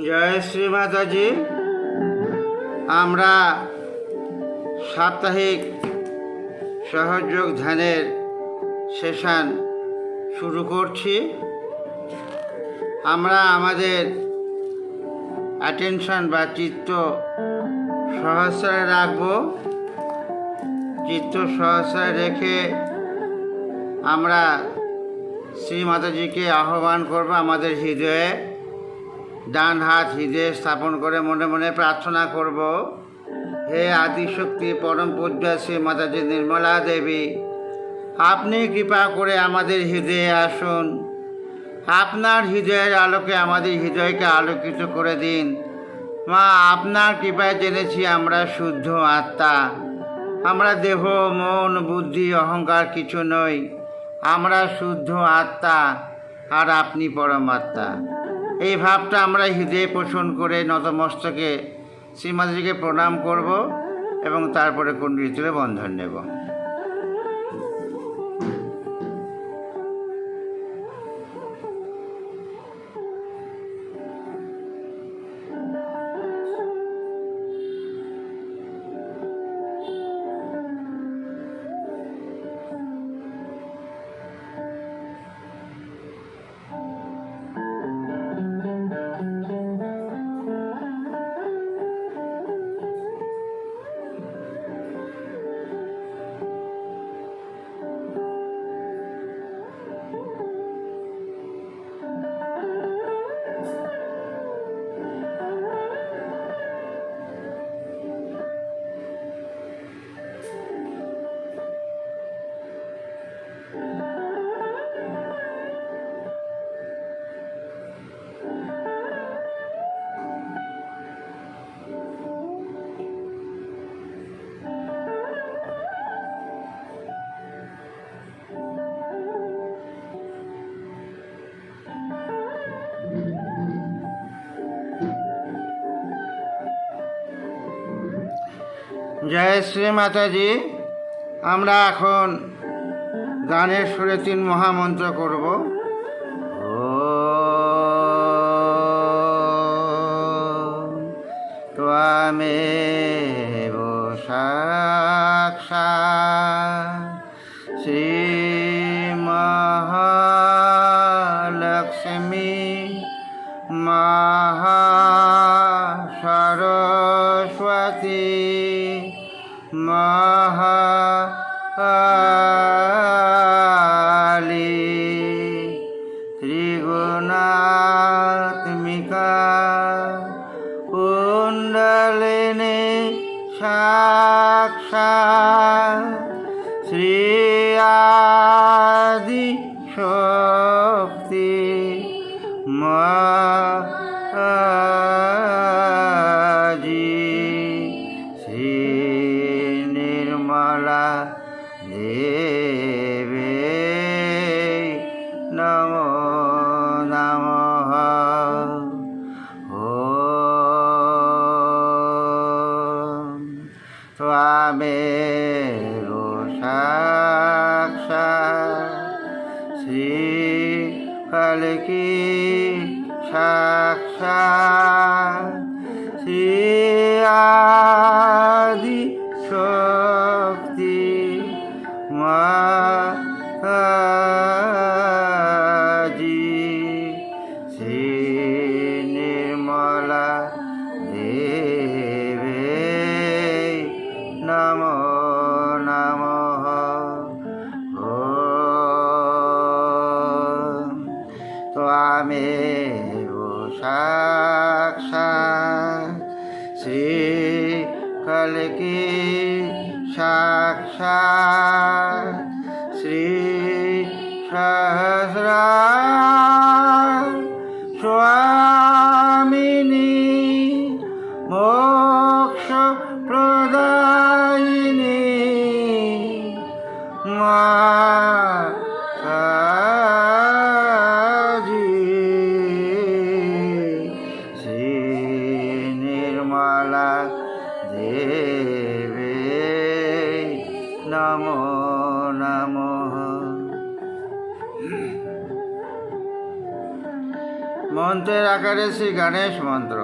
জয় শ্রী মাতাজি। আমরা সাপ্তাহিক সহযোগ ধ্যানের সেশন শুরু করছি। আমরা আমাদের অ্যাটেনশন বা চিত্ত সহস্রায় রাখব। চিত্ত সহস্রায় রেখে আমরা শ্রী মাতাজিকে আহ্বান করব। আমাদের হৃদয়ে ডান হাত হৃদয়ে স্থাপন করে মনে মনে প্রার্থনা করব, হে আদিশক্তি পরম পূজ্য শ্রী মাতাজি নির্মলা দেবী, আপনি কৃপা করে আমাদের হৃদয়ে আসুন। আপনার হৃদয়ের আলোকে আমাদের হৃদয়কে আলোকিত করে দিন। মা, আপনার কৃপায় জেনেছি আমরা শুদ্ধ আত্মা। আমরা দেহ, মন, বুদ্ধি, অহংকার কিছু নই। আমরা শুদ্ধ আত্মা আর আপনি পরমাত্মা। এই ভাবটা আমরা হৃদয়ে পোষণ করে নতমস্তকে শ্রীমাতাজিকে প্রণাম করব এবং তারপরে কুণ্ডলী তুলে বন্ধন নেব। জয় শ্রী মাতাজি। আমরা এখন গানের সুরে 3 মহামন্ত্র করব। ত্বমেব সাক্ষাৎ শ্রী মহালক্ষ্মী মহাসরস্বতী মহাকালী ত্রিগুণাত্মিকা কুণ্ডলিনী সাক্ষাৎ শ্রী আদি শক্তি মাতাজি শ্রী নির্মলা দেবী নমো নমঃ। ত্বমেব সাক্ষাৎ শ্রী কালকি সাক্ষাৎ শ্রী আদি শক্তি মাতাজি শ্রী নির্মলা দেবী নমো নমঃ। ত্বমেব সাক্ষাৎ শ্রী কালকি সাক্ষাৎ শ্রী সহস্রা স্বামিনী মোক্ষ প্রদায়িনী মাতাজি শ্রী নির্মলা দেবী নমো নমঃ। মন্ত্রের আকারে শ্রী গণেশ মন্ত্র।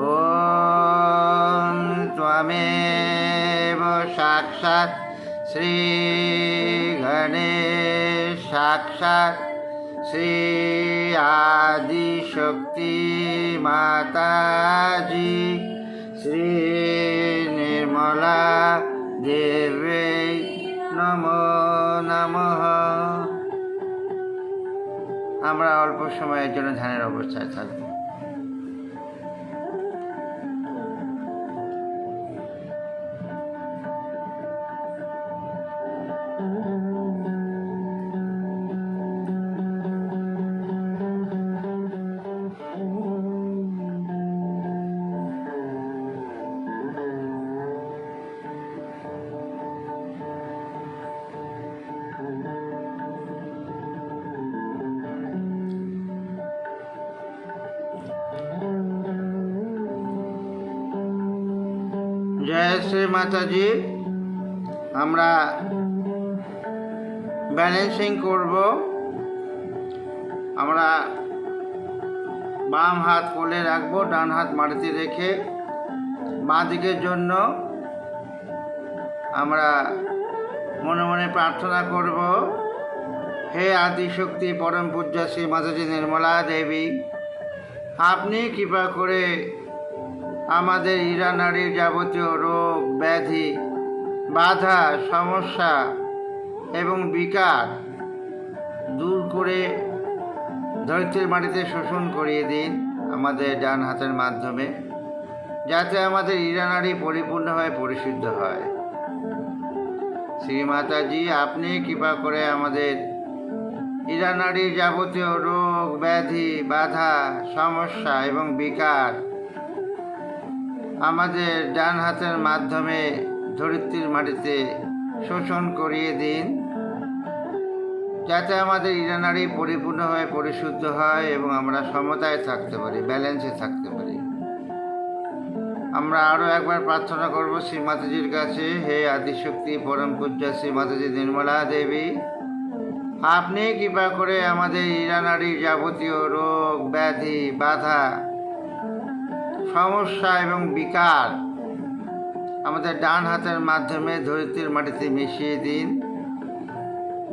ওম ত্বমেব সাক্ষাৎ শ্রী গণেশ সাক্ষাৎ শ্রী আদি শক্তি মাতাজি শ্রী নির্মলা দেবে নমো নমঃ। আমরা অল্প সময়ের জন্য ধ্যানের অবস্থায় থাকব। জয় শ্রী মাতাজি। আমরা ব্যালেন্সিং করব। আমরা বাম হাত কোলে রাখবো, ডান হাত মাটিতে রেখে বাঁ দিকের জন্য আমরা মনে মনে প্রার্থনা করব, হে আদিশক্তি পরম পূজ্য শ্রী মাতাজি নির্মলা দেবী, আপনি কৃপা করে আমাদের ইরা নারীর যাবতীয় রোগ ব্যাধি বাধা সমস্যা এবং বিকার দূর করে ধরিত্রীর মাটিতে শোষণ করিয়ে দিন আমাদের ডান হাতের মাধ্যমে, যাতে আমাদের ইরা নারী পরিপূর্ণভাবে পরিশুদ্ধ হয়। শ্রী মাতাজি, আপনি কৃপা করে আমাদের ইরা নারীর যাবতীয় রোগ ব্যাধি বাধা সমস্যা এবং বিকার আমাদের ডান হাতের মাধ্যমে ধরিত্রীর মাটিতে শোষণ করিয়ে দিন, যাতে আমাদের ইরা নারী পরিপূর্ণভাবে পরিশুদ্ধ হয় এবং আমরা সমতায় থাকতে পারি, ব্যালেন্সে থাকতে পারি। আমরা আরও একবার প্রার্থনা করব শ্রী মাতাজির কাছে, হে আদিশক্তি পরম পূজ্য শ্রী মাতাজি নির্মলা দেবী, আপনি কৃপা করে আমাদের ইরা নারীর যাবতীয় রোগ ব্যাধি বাধা সমস্যা এবং বিকার আমাদের ডান হাতের মাধ্যমে ধরিত্রীর মাটিতে মিশিয়ে দিন,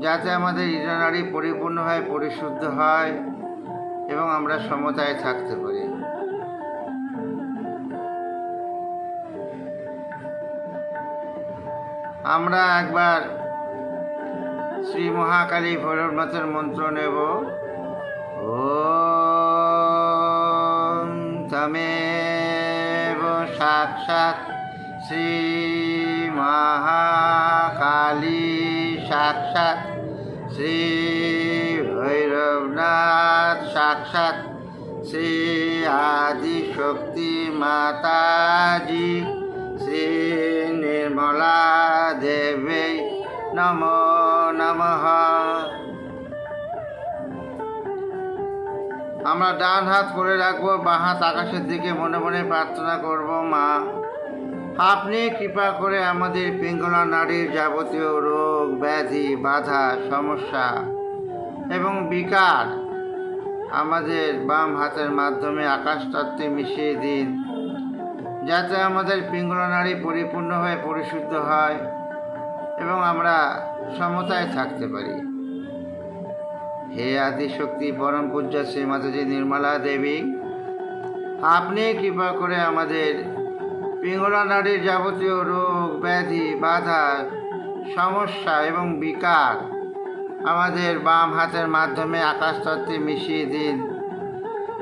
যাতে আমাদের ইরা নারী পরিপূর্ণভাবে পরিশুদ্ধ হয় এবং আমরা সমতায় থাকতে পারি। আমরা একবার শ্রী মহাকালী ভৈরবনাথের মন্ত্র নেব। ওম তমেব সাক্ষাৎ শ্রী মহাকালী সাক্ষাৎ শ্রী ভৈরবনাথ সাক্ষাৎ শ্রী আদিশক্তি মাতাজি শ্রী নির্মলা দেবী নমো নমঃ। আমরা ডান হাত করে রাখবো, বাঁ হাত আকাশের দিকে মনে মনে প্রার্থনা করব, মা আপনি কৃপা করে আমাদের পিঙ্গলা নারীর যাবতীয় রোগ ব্যাধি বাধা সমস্যা এবং বিকার আমাদের বাম হাতের মাধ্যমে আকাশ তত্ত্বে মিশিয়ে দিন, যাতে আমাদের পিঙ্গলা নারী পরিপূর্ণভাবে পরিশুদ্ধ হয় এবং আমরা সমতায় থাকতে পারি। হে আদিশক্তি পরম পূজ্য শ্রী মাতাজি নির্মলা দেবী, আপনি কৃপা করে আমাদের পিঙ্গলা নারীর যাবতীয় রোগ ব্যাধি বাধা সমস্যা এবং বিকার আমাদের বাম হাতের মাধ্যমে আকাশ তত্ত্বে মিশিয়ে দিন,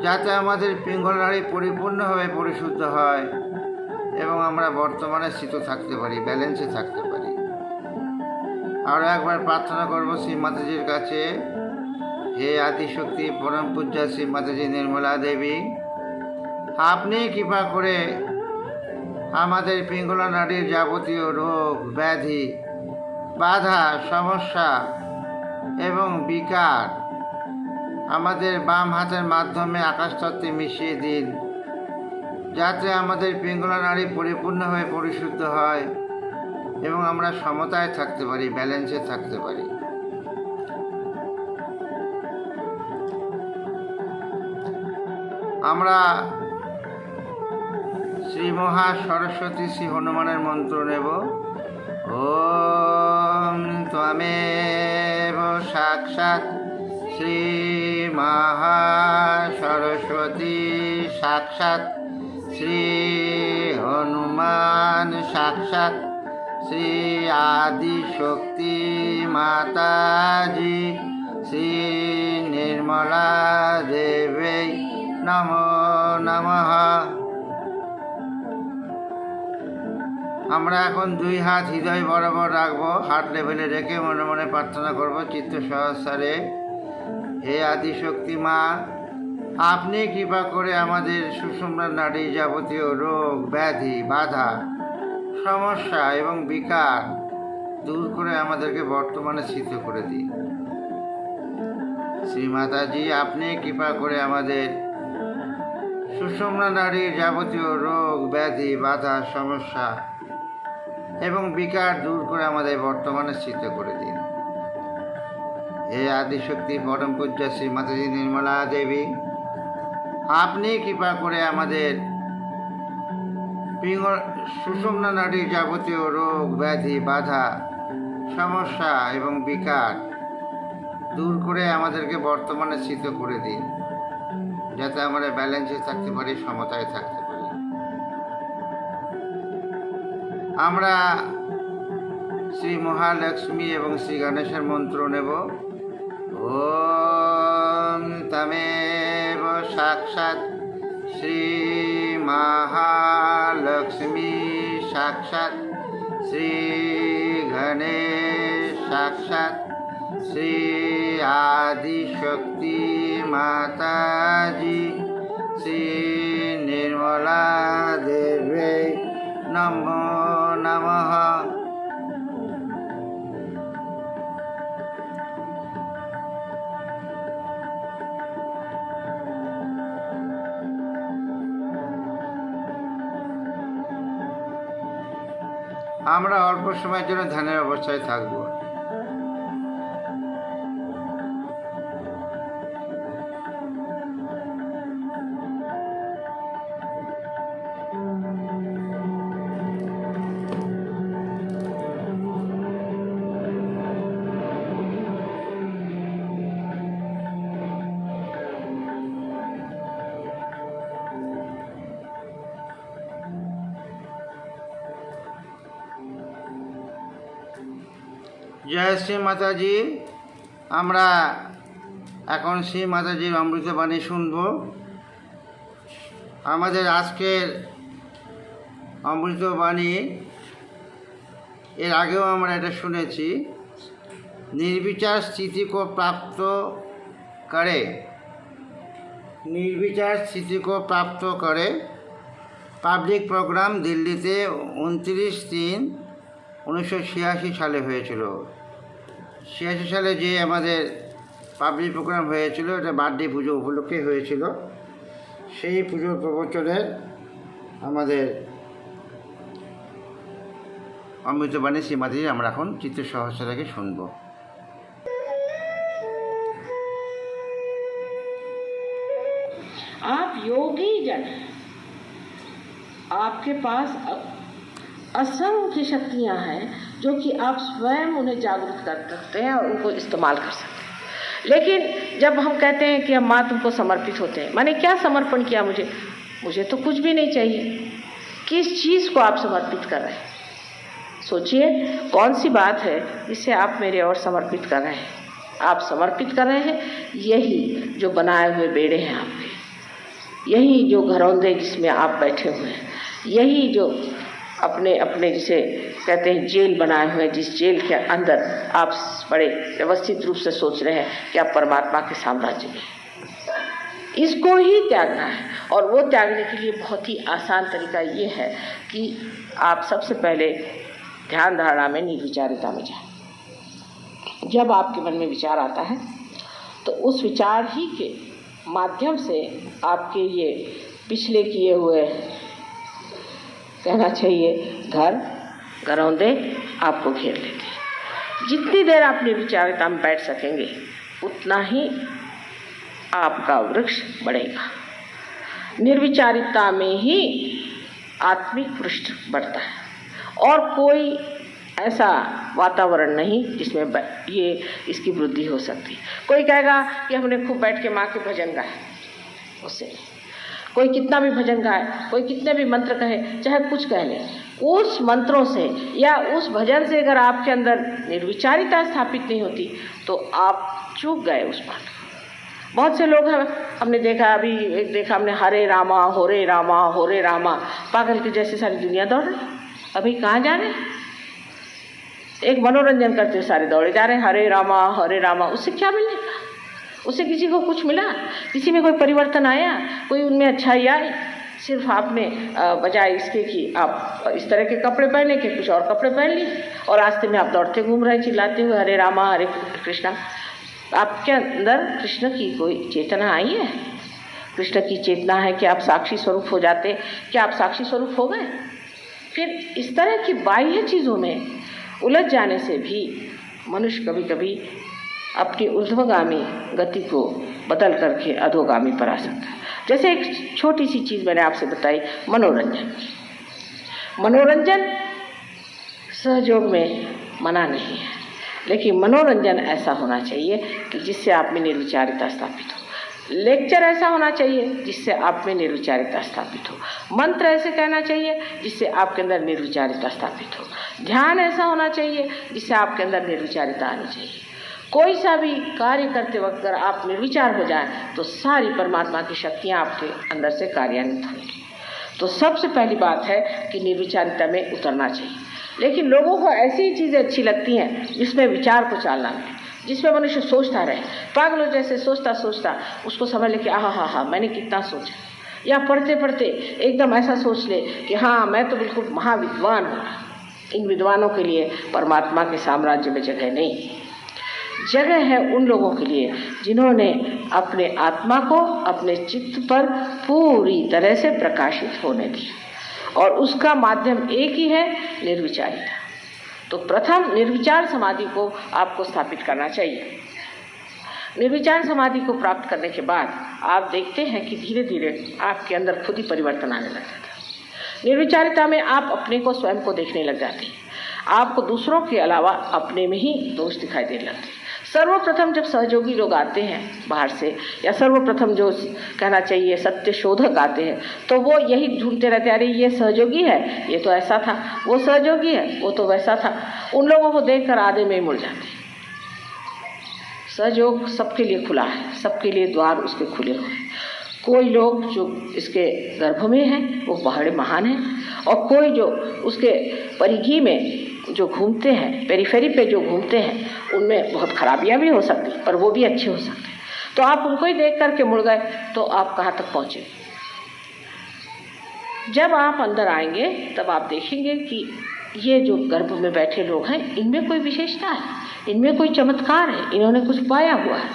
যাতে আমাদের পিঙ্গলা নারী পরিপূর্ণভাবে পরিশুদ্ধ হয় এবং আমরা বর্তমানে স্থিত থাকতে পারি, ব্যালেন্সে থাকতে পারি। আরও একবার প্রার্থনা করব শ্রী মাতাজির কাছে, হে আদিশক্তি পরম পূজ্য শ্রী মাতাজি নির্মলা দেবী, আপনি কৃপা করে আমাদের পিঙ্গলা নারীর যাবতীয় রোগ ব্যাধি বাধা সমস্যা এবং বিকার আমাদের বাম হাতের মাধ্যমে আকাশ তত্ত্বে মিশিয়ে দিন, যাতে আমাদের পিঙ্গলা নারী পরিপূর্ণভাবে পরিশুদ্ধ হয় এবং আমরা সমতায় থাকতে পারি, ব্যালেন্সে থাকতে পারি। আমরা শ্রী মহা সরস্বতী শ্রী হনুমানের মন্ত্র নেব। ওম ত্বমেব সাক্ষাৎ শ্রী মহা সরস্বতী সাক্ষাৎ শ্রী হনুমান সাক্ষাৎ শ্রী আদি শক্তি মাতাজি শ্রী নির্মলা দেবী নমো নমঃ। আমরা এখন দুই হাত হৃদয় বরাবর রাখবো, হার্ট লেভেলে রেখে মনে মনে প্রার্থনা করব চিত্ত সহস্রে। হে আদিশক্তি মা, আপনি কৃপা করে আমাদের সুষুম্না নাড়ি যাবতীয় রোগ ব্যাধি বাধা সমস্যা এবং বিকার দূর করে আমাদেরকে বর্তমানে স্থিত করে দিন। শ্রীমাতাজি, আপনি কৃপা করে আমাদের সুষুম্না নাড়ির যাবতীয় রোগ ব্যাধি বাধা সমস্যা এবং বিকার দূর করে আমাদের বর্তমানে স্থিত করে দিন। হে আদিশক্তি পরম পূজ্য শ্রীমাতাজি নির্মলা দেবী, আপনি কৃপা করে আমাদের সুষুম্না নাড়ির যাবতীয় রোগ ব্যাধি বাধা সমস্যা এবং বিকার দূর করে আমাদেরকে বর্তমানে স্থিত করে দিন, যাতে আমরা ব্যালেন্সে থাকতে পারি, সমতায় থাকতে পারি। আমরা শ্রী মহালক্ষ্মী এবং শ্রী গণেশের মন্ত্র নেব। ওম তমেব সাক্ষাৎ শ্রী মহালক্ষ্মী সাক্ষাৎ শ্রী গণেশ সাক্ষাৎ শ্রী আদিশক্তি মাতাজি শ্রী নির্মলা দেবী নমো নমঃ। আমরা অল্প সময়ের জন্য ধ্যানের অবস্থায় থাকব। জয় শ্রী মাতাজি। আমরা এখন শ্রী মাতাজির অমৃতবাণী শুনব। আমাদের আজকের অমৃতবাণী এর আগেও আমরা এটা শুনেছি। निर्विचार स्थिति को प्राप्त करे, निर्विचार स्थिति को प्राप्त करे। পাবলিক প্রোগ্রাম দিল্লিতে 29/3/1986 সালে হয়েছিল। 86 সালে যে আমাদের পাবলিক প্রোগ্রাম হয়েছিল, এটা বার্থডে পুজো উপলক্ষে হয়েছিল। সেই পুজোর প্রবচনের আমাদের অমৃতবাণী শ্রীমাতাজি আমরা এখন চিত্ত সহস্র থেকে শুনব। आप योगी जन, आपके पास असंख्य शक्तियाँ हैं जो कि आप स्वयं उन्हें जागृत कर सकते हैं और उनको इस्तेमाल कर सकते हैं। लेकिन जब हम कहते हैं कि हम माँ तुमको समर्पित होते हैं, मैंने क्या समर्पण किया? मुझे तो कुछ भी नहीं चाहिए। किस चीज़ को आप समर्पित कर रहे हैं? सोचिए कौन सी बात है जिसे आप मेरे और समर्पित कर रहे हैं। आप समर्पित कर रहे हैं यही जो बनाए हुए बेड़े हैं आपके, यही जो घरौंदे जिसमें आप बैठे हुए हैं, यही जो अपने अपने जिसे कहते हैं जेल बनाए हुए हैं, जिस जेल के अंदर आप बड़े व्यवस्थित रूप से सोच रहे हैं कि आप परमात्मा के साम्राज्य में, इसको ही त्यागना है। और वो त्यागने के लिए बहुत ही आसान तरीका ये है कि आप सबसे पहले ध्यान धारणा में निर्विचारिता में जाए। जब आपके मन में विचार आता है तो उस विचार ही के माध्यम से आपके ये पिछले किए हुए, कहना चाहिए घरौंदे आपको घेर लेते हैं। जितनी देर आप निर्विचारिता में बैठ सकेंगे उतना ही आपका वृक्ष बढ़ेगा। निर्विचारिता में ही आत्मिक पृष्ठ बढ़ता है और कोई ऐसा वातावरण नहीं जिसमें ये इसकी वृद्धि हो सकती। कोई कहेगा कि हमने खूब बैठ के माँ के भजन गाए, उससे कोई कितना भी भजन गाए, कोई कितने भी मंत्र कहे, चाहे कुछ कह ले, उस मंत्रों से या उस भजन से अगर आपके अंदर निर्विचारिता स्थापित नहीं होती तो आप चूक गए उस बात को। बहुत से लोग हैं, हमने देखा, अभी एक देखा हमने, हरे रामा होरे रामा होरे रामा, पागल के जैसे सारी दुनिया दौड़ रही। अभी कहाँ जा रहे? एक मनोरंजन करते हुए सारे दौड़े जा रहे हैं, हरे रामा। उससे क्या मिलेगा? उससे किसी को कुछ मिला? किसी में कोई परिवर्तन आया? कोई उनमें अच्छाई आई? सिर्फ आपने बजाय इसके कि आप इस तरह के कपड़े पहने के कुछ और कपड़े पहन लिए और रास्ते में आप दौड़ते घूम रहे हैं चिल्लाते हुए हरे रामा हरे कृष्णा। आपके अंदर कृष्ण की कोई चेतना आई है? कृष्ण की चेतना है कि आप साक्षी स्वरूप हो जाते, क्या आप साक्षी स्वरूप हो गए? फिर इस तरह की बाह्य चीज़ों में उलझ जाने से भी मनुष्य कभी कभी अपनी ऊर्ध्वगामी गति को बदल करके अधोगामी पर आ सकता है। जैसे एक छोटी सी चीज़ मैंने आपसे बताई, मनोरंजन। मनोरंजन सहयोग में मना नहीं है, लेकिन मनोरंजन ऐसा होना चाहिए कि जिससे आप में निर्विचारिता स्थापित हो। लेक्चर ऐसा होना चाहिए जिससे आप में निर्विचारिता स्थापित हो। मंत्र ऐसे कहना चाहिए जिससे आपके अंदर निर्विचारिता स्थापित हो। ध्यान ऐसा होना चाहिए जिससे आपके अंदर निर्विचारिता आनी चाहिए। कोई सा भी कार्य करते वक्त अगर आप निर्विचार हो जाएं तो सारी परमात्मा की शक्तियाँ आपके अंदर से कार्यान्वित होंगी। तो सबसे पहली बात है कि निर्विचारिता में उतरना चाहिए। लेकिन लोगों को ऐसी ही चीज़ें अच्छी लगती हैं जिसमें विचार को चालना मिले, जिसमें मनुष्य सोचता रहे, पागलों जैसे सोचता सोचता उसको समझ ले कि हा मैंने कितना सोचा, या पढ़ते पढ़ते एकदम ऐसा सोच ले कि हाँ मैं तो बिल्कुल महाविद्वान हूँ। इन विद्वानों के लिए परमात्मा के साम्राज्य में जगह नहीं। जगह है उन लोगों के लिए जिन्होंने अपने आत्मा को अपने चित्त पर पूरी तरह से प्रकाशित होने दिया, और उसका माध्यम एक ही है, निर्विचारिता। तो प्रथम निर्विचार समाधि को आपको स्थापित करना चाहिए। निर्विचार समाधि को प्राप्त करने के बाद आप देखते हैं कि धीरे धीरे आपके अंदर खुद ही परिवर्तन आने लग जाता है। निर्विचारिता में आप अपने को, स्वयं को देखने लग जाते हैं। आपको दूसरों के अलावा अपने में ही दोष दिखाई देने लगते हैं। सर्वप्रथम जब सहयोगी लोग आते हैं बाहर से, या सर्वप्रथम जो कहना चाहिए सत्य शोधक आते हैं, तो वो यही ढूंढते रहते हैं, अरे ये सहयोगी है, ये तो ऐसा था, वो सहयोगी है, वो तो वैसा था। उन लोगों को देखकर आधे में ही मुड़ जाते हैं। सहयोग सबके लिए खुला है, सबके लिए द्वार उसके खुले हुए हैं। कोई लोग जो इसके गर्भ में हैं वो बड़े महान हैं, और कोई जो उसके परिधि में जो घूमते हैं, पेरीफेरी पे जो घूमते हैं, उनमें बहुत खराबियां भी हो सकती, पर वो भी अच्छे हो सकते हैं। तो आप उनको ही देख करके मुड़ गए तो आप कहाँ तक पहुँचे? जब आप अंदर आएंगे तब आप देखेंगे कि ये जो गर्भ में बैठे लोग हैं, इनमें कोई विशेषता है, इनमें कोई चमत्कार है, इन्होंने कुछ पाया हुआ है।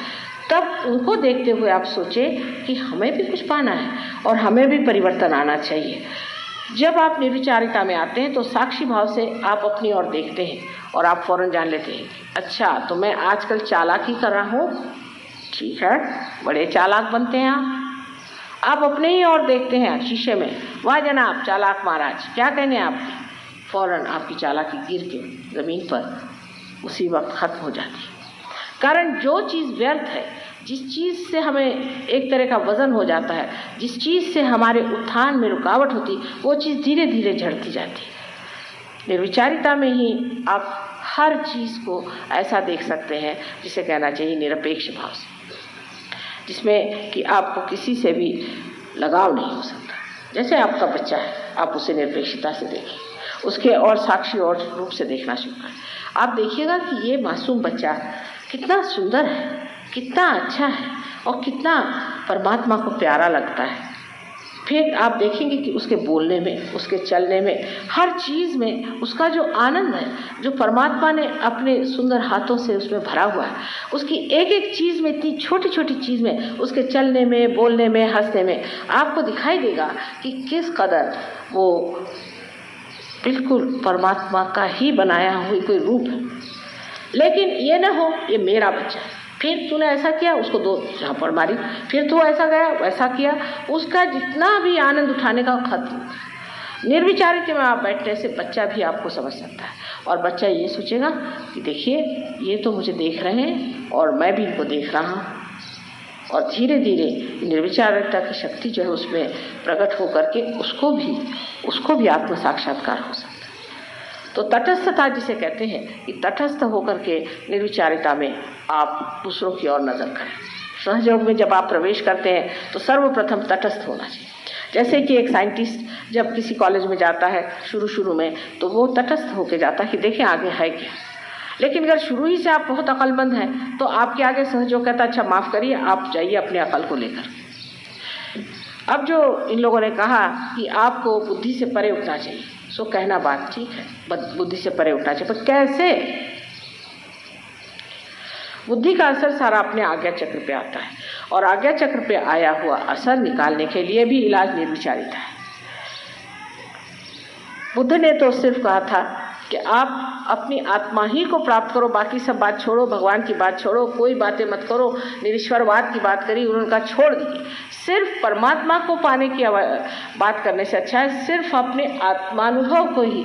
तब उनको देखते हुए आप सोचें कि हमें भी कुछ पाना है और हमें भी परिवर्तन आना चाहिए। जब आप निर्विचारिता में आते हैं तो साक्षी भाव से आप अपनी ओर देखते हैं और आप फौरन जान लेते हैं, अच्छा तो मैं आजकल चालाकी कर रहा हूँ, ठीक है, बड़े चालाक बनते हैं आप अपने ही ओर देखते हैं शीशे में, वाह जनाब चालाक महाराज, क्या कहने आप? फौरन आपकी चालाकी गिर के ज़मीन पर उसी वक्त खत्म हो जाती है। कारण जो चीज़ व्यर्थ है, जिस चीज़ से हमें एक तरह का वज़न हो जाता है, जिस चीज़ से हमारे उत्थान में रुकावट होती, वो चीज़ धीरे धीरे झड़ती जाती है। निर्विचारिता में ही आप हर चीज़ को ऐसा देख सकते हैं जिसे कहना चाहिए निरपेक्ष भाव से, जिसमें कि आपको किसी से भी लगाव नहीं हो सकता। जैसे आपका बच्चा है, आप उसे निरपेक्षता से देखें, उसके और साक्षी और रूप से देखना शुरू करें। आप देखिएगा कि ये मासूम बच्चा कितना सुंदर है, कितना अच्छा है और कितना परमात्मा को प्यारा लगता है। फिर आप देखेंगे कि उसके बोलने में, उसके चलने में, हर चीज़ में उसका जो आनंद है, जो परमात्मा ने अपने सुंदर हाथों से उसमें भरा हुआ है, उसकी एक एक चीज़ में, इतनी छोटी छोटी चीज़ में, उसके चलने में, बोलने में, हंसने में आपको दिखाई देगा कि किस कदर वो बिल्कुल परमात्मा का ही बनाया हुआ कोई रूप है। लेकिन ये ना हो ये मेरा बच्चा है, फिर तूने ऐसा किया, उसको 2 झापड़ मारी, फिर तू ऐसा गया वैसा किया, उसका जितना भी आनंद उठाने का खत्म। निर्विचारित में आप बैठने से बच्चा भी आपको समझ सकता है, और बच्चा ये सोचेगा कि देखिए ये तो मुझे देख रहे हैं और मैं भी इनको देख रहा हूँ, और धीरे धीरे निर्विचारिता की शक्ति जो है उसमें प्रकट होकर के उसको भी आत्म साक्षात्कार हो सकता है। तो तटस्थता जिसे कहते हैं कि तटस्थ होकर के निर्विचारिता में आप दूसरों की ओर नजर करें। सहयोग में जब आप प्रवेश करते हैं तो सर्वप्रथम तटस्थ होना चाहिए। जैसे कि एक साइंटिस्ट जब किसी कॉलेज में जाता है शुरू में, तो वो तटस्थ होकर जाता है कि देखें आगे है क्या। लेकिन अगर शुरू ही से आप बहुत अकलमंद हैं तो आपके आगे सहयोग कहता है अच्छा माफ़ करिए, आप जाइए अपने अकल को लेकर। अब जो इन लोगों ने कहा कि आपको बुद्धि से परे उठना चाहिए, सो कहना बात ठीक है, बुद्धि से परे उठना चाहिए, पर कैसे? बुद्धि का असर सारा अपने आज्ञा चक्र पे आता है, और आज्ञा चक्र पे आया हुआ असर निकालने के लिए भी इलाज निर्विचारिता है। बुद्ध ने तो सिर्फ कहा था कि आप अपनी आत्मा ही को प्राप्त करो, बाकी सब बात छोड़ो, भगवान की बात छोड़ो, कोई बातें मत करो, निरीश्वरवाद की बात करी उनका छोड़ दीजिए। सिर्फ परमात्मा को पाने की बात करने से अच्छा है सिर्फ अपने आत्मानुभव को ही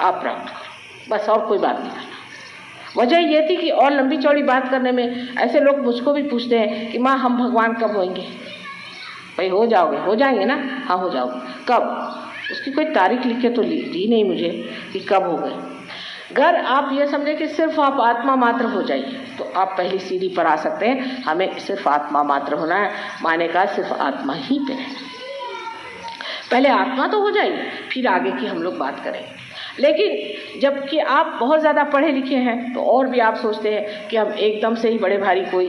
आप प्राप्त करो, बस और कोई बात नहीं करना। वजह ये थी कि और लंबी चौड़ी बात करने में ऐसे लोग मुझको भी पूछते हैं कि माँ हम भगवान कब होंगे? भाई हो जाओगे, हो जाएंगे ना? हाँ हो जाओगे। कब? उसकी कोई तारीख लिख के तो दी नहीं मुझे कि कब हो गए। अगर आप ये समझे कि सिर्फ आप आत्मा मात्र हो जाइए तो आप पहली सीढ़ी पर आ सकते हैं। हमें सिर्फ आत्मा मात्र होना है, माने का सिर्फ आत्मा ही पे रहना। पहले आत्मा तो हो जाइए, फिर आगे की हम लोग बात करेंगे। लेकिन जबकि आप बहुत ज़्यादा पढ़े लिखे हैं तो और भी आप सोचते हैं कि हम एकदम से ही बड़े भारी कोई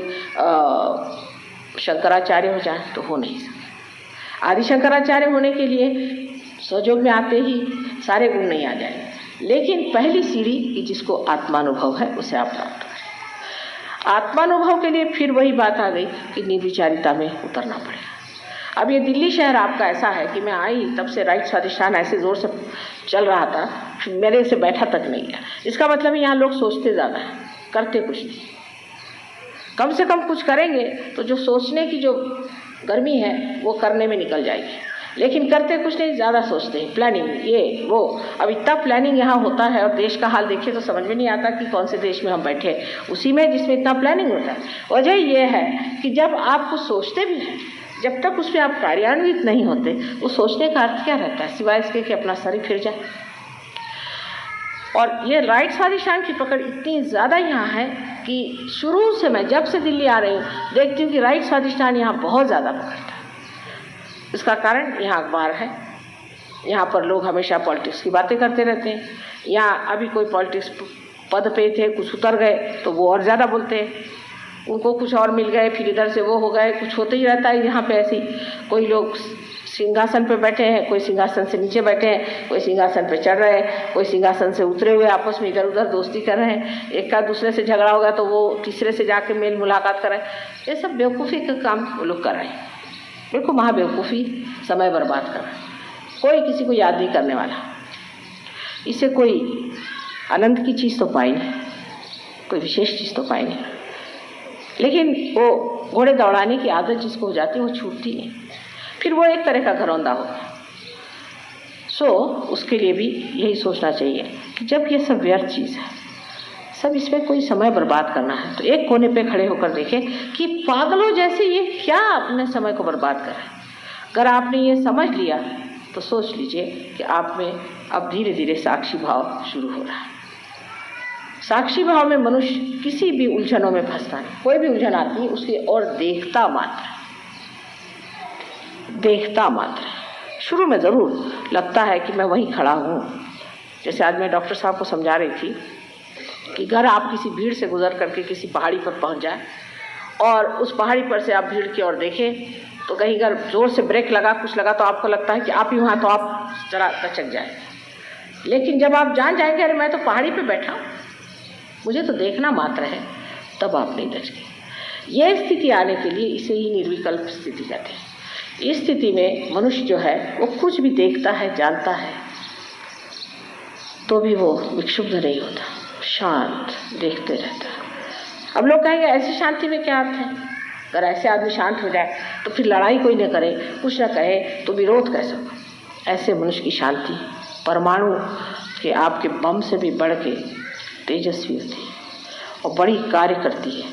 शंकराचार्य हो जाए, तो हो नहीं सकता। आदि शंकराचार्य होने के लिए सहयोग में आते ही सारे गुण नहीं आ जाएंगे, लेकिन पहली सीढ़ी कि जिसको आत्मानुभव है उसे आप प्राप्त करें। आत्मानुभव के लिए फिर वही बात आ गई कि निर्विचारिता में उतरना पड़ेगा। अब ये दिल्ली शहर आपका ऐसा है कि मैं आई तब से राइट स्वाधिष्ठान ऐसे ज़ोर से चल रहा था, मेरे से बैठा तक नहीं गया। इसका मतलब यहाँ लोग सोचते ज़्यादा हैं, करते कुछ नहीं। कम से कम कुछ करेंगे तो जो सोचने की जो गर्मी है वो करने में निकल जाएगी, लेकिन करते कुछ नहीं, ज़्यादा सोचते हैं, प्लानिंग ये वो। अब इतना प्लानिंग यहाँ होता है और देश का हाल देखिए तो समझ में नहीं आता कि कौन से देश में हम बैठे, उसी में जिसमें इतना प्लानिंग होता है। वजह ये है कि जब आप कुछ सोचते भी हैं, जब तक उसमें आप कार्यान्वित नहीं होते, वो सोचने का अर्थ क्या रहता है सिवाय इसके कि अपना शरीर फिर जाए। और ये राइट स्वाधिष्ठान की पकड़ इतनी ज़्यादा यहाँ है कि शुरू से मैं जब से दिल्ली आ रही हूँ देखती हूँ कि राइट स्वाधिष्ठान यहाँ बहुत ज़्यादा पकड़ता है। इसका कारण यहाँ अखबार है, यहाँ पर लोग हमेशा पॉलिटिक्स की बातें करते रहते हैं। यहाँ अभी कोई पॉलिटिक्स पद पे थे, कुछ उतर गए तो वो और ज़्यादा बोलते हैं, उनको कुछ और मिल गए, फिर इधर से वो हो गए, कुछ होते ही रहता है यहाँ पे। ऐसे कोई लोग सिंहासन पे बैठे हैं, कोई सिंहासन से नीचे बैठे हैं, कोई सिंहासन पे चढ़ रहे हैं, कोई सिंहासन से उतरे हुए आपस में इधर उधर दोस्ती कर रहे हैं। एक का दूसरे से झगड़ा होगा तो वो तीसरे से जाके मेल मुलाकात कर रहे हैं। ये सब बेवकूफ़ी का काम वो लोग कर रहे हैं, बिल्कुल महाबेवकूफ़ी, समय बर्बाद कर रहे हैं। कोई किसी को याद नहीं करने वाला, इससे कोई आनंद की चीज़ तो पाई नहीं, कोई विशेष चीज़ तो पाई नहीं। लेकिन वो घोड़े दौड़ाने की आदत जिसको हो जाती है वो छूटती नहीं, फिर वो एक तरह का घरौंदा होगा। सो उसके लिए भी यही सोचना चाहिए कि जब ये सब व्यर्थ चीज़ है, सब इसमें कोई समय बर्बाद करना है तो एक कोने पे खड़े होकर देखें कि पागलों जैसे ये क्या अपने समय को बर्बाद कर रहे हैं। अगर आपने ये समझ लिया तो सोच लीजिए कि आप में अब धीरे धीरे साक्षी भाव शुरू हो रहा है। साक्षी भाव में मनुष्य किसी भी उलझनों में फंसता नहीं, कोई भी उलझन आती है उसकी और देखता मात्र, देखता मात्र। शुरू में ज़रूर लगता है कि मैं वहीं खड़ा हूँ। जैसे आज मैं डॉक्टर साहब को समझा रही थी कि अगर आप किसी भीड़ से गुजर करके किसी पहाड़ी पर पहुँच जाए और उस पहाड़ी पर से आप भीड़ की ओर देखें तो कहीं अगर ज़ोर से ब्रेक लगा, कुछ लगा तो आपको लगता है कि आप ही वहाँ, तो आप जरा दचक जाए। लेकिन जब आप जान जाएंगे अरे मैं तो पहाड़ी पे बैठा हूँ, मुझे तो देखना मात्र है, तब आप नहीं दचके। यह स्थिति आने के लिए इसे ही निर्विकल्प स्थिति कहते हैं। इस स्थिति में मनुष्य जो है वो कुछ भी देखता है, जानता है, तो भी वो विक्षुब्ध नहीं होता, शांत देखते रहता है। अब लोग कहेंगे ऐसी शांति में क्या अर्थ है? अगर ऐसे आदमी शांत हो जाए तो फिर लड़ाई कोई न करे, कुछ न कहे तो विरोध कैसे हो? ऐसे मनुष्य की शांति परमाणु के आपके बम से भी बढ़ के तेजस्वी होती है और बड़ी कार्य करती है।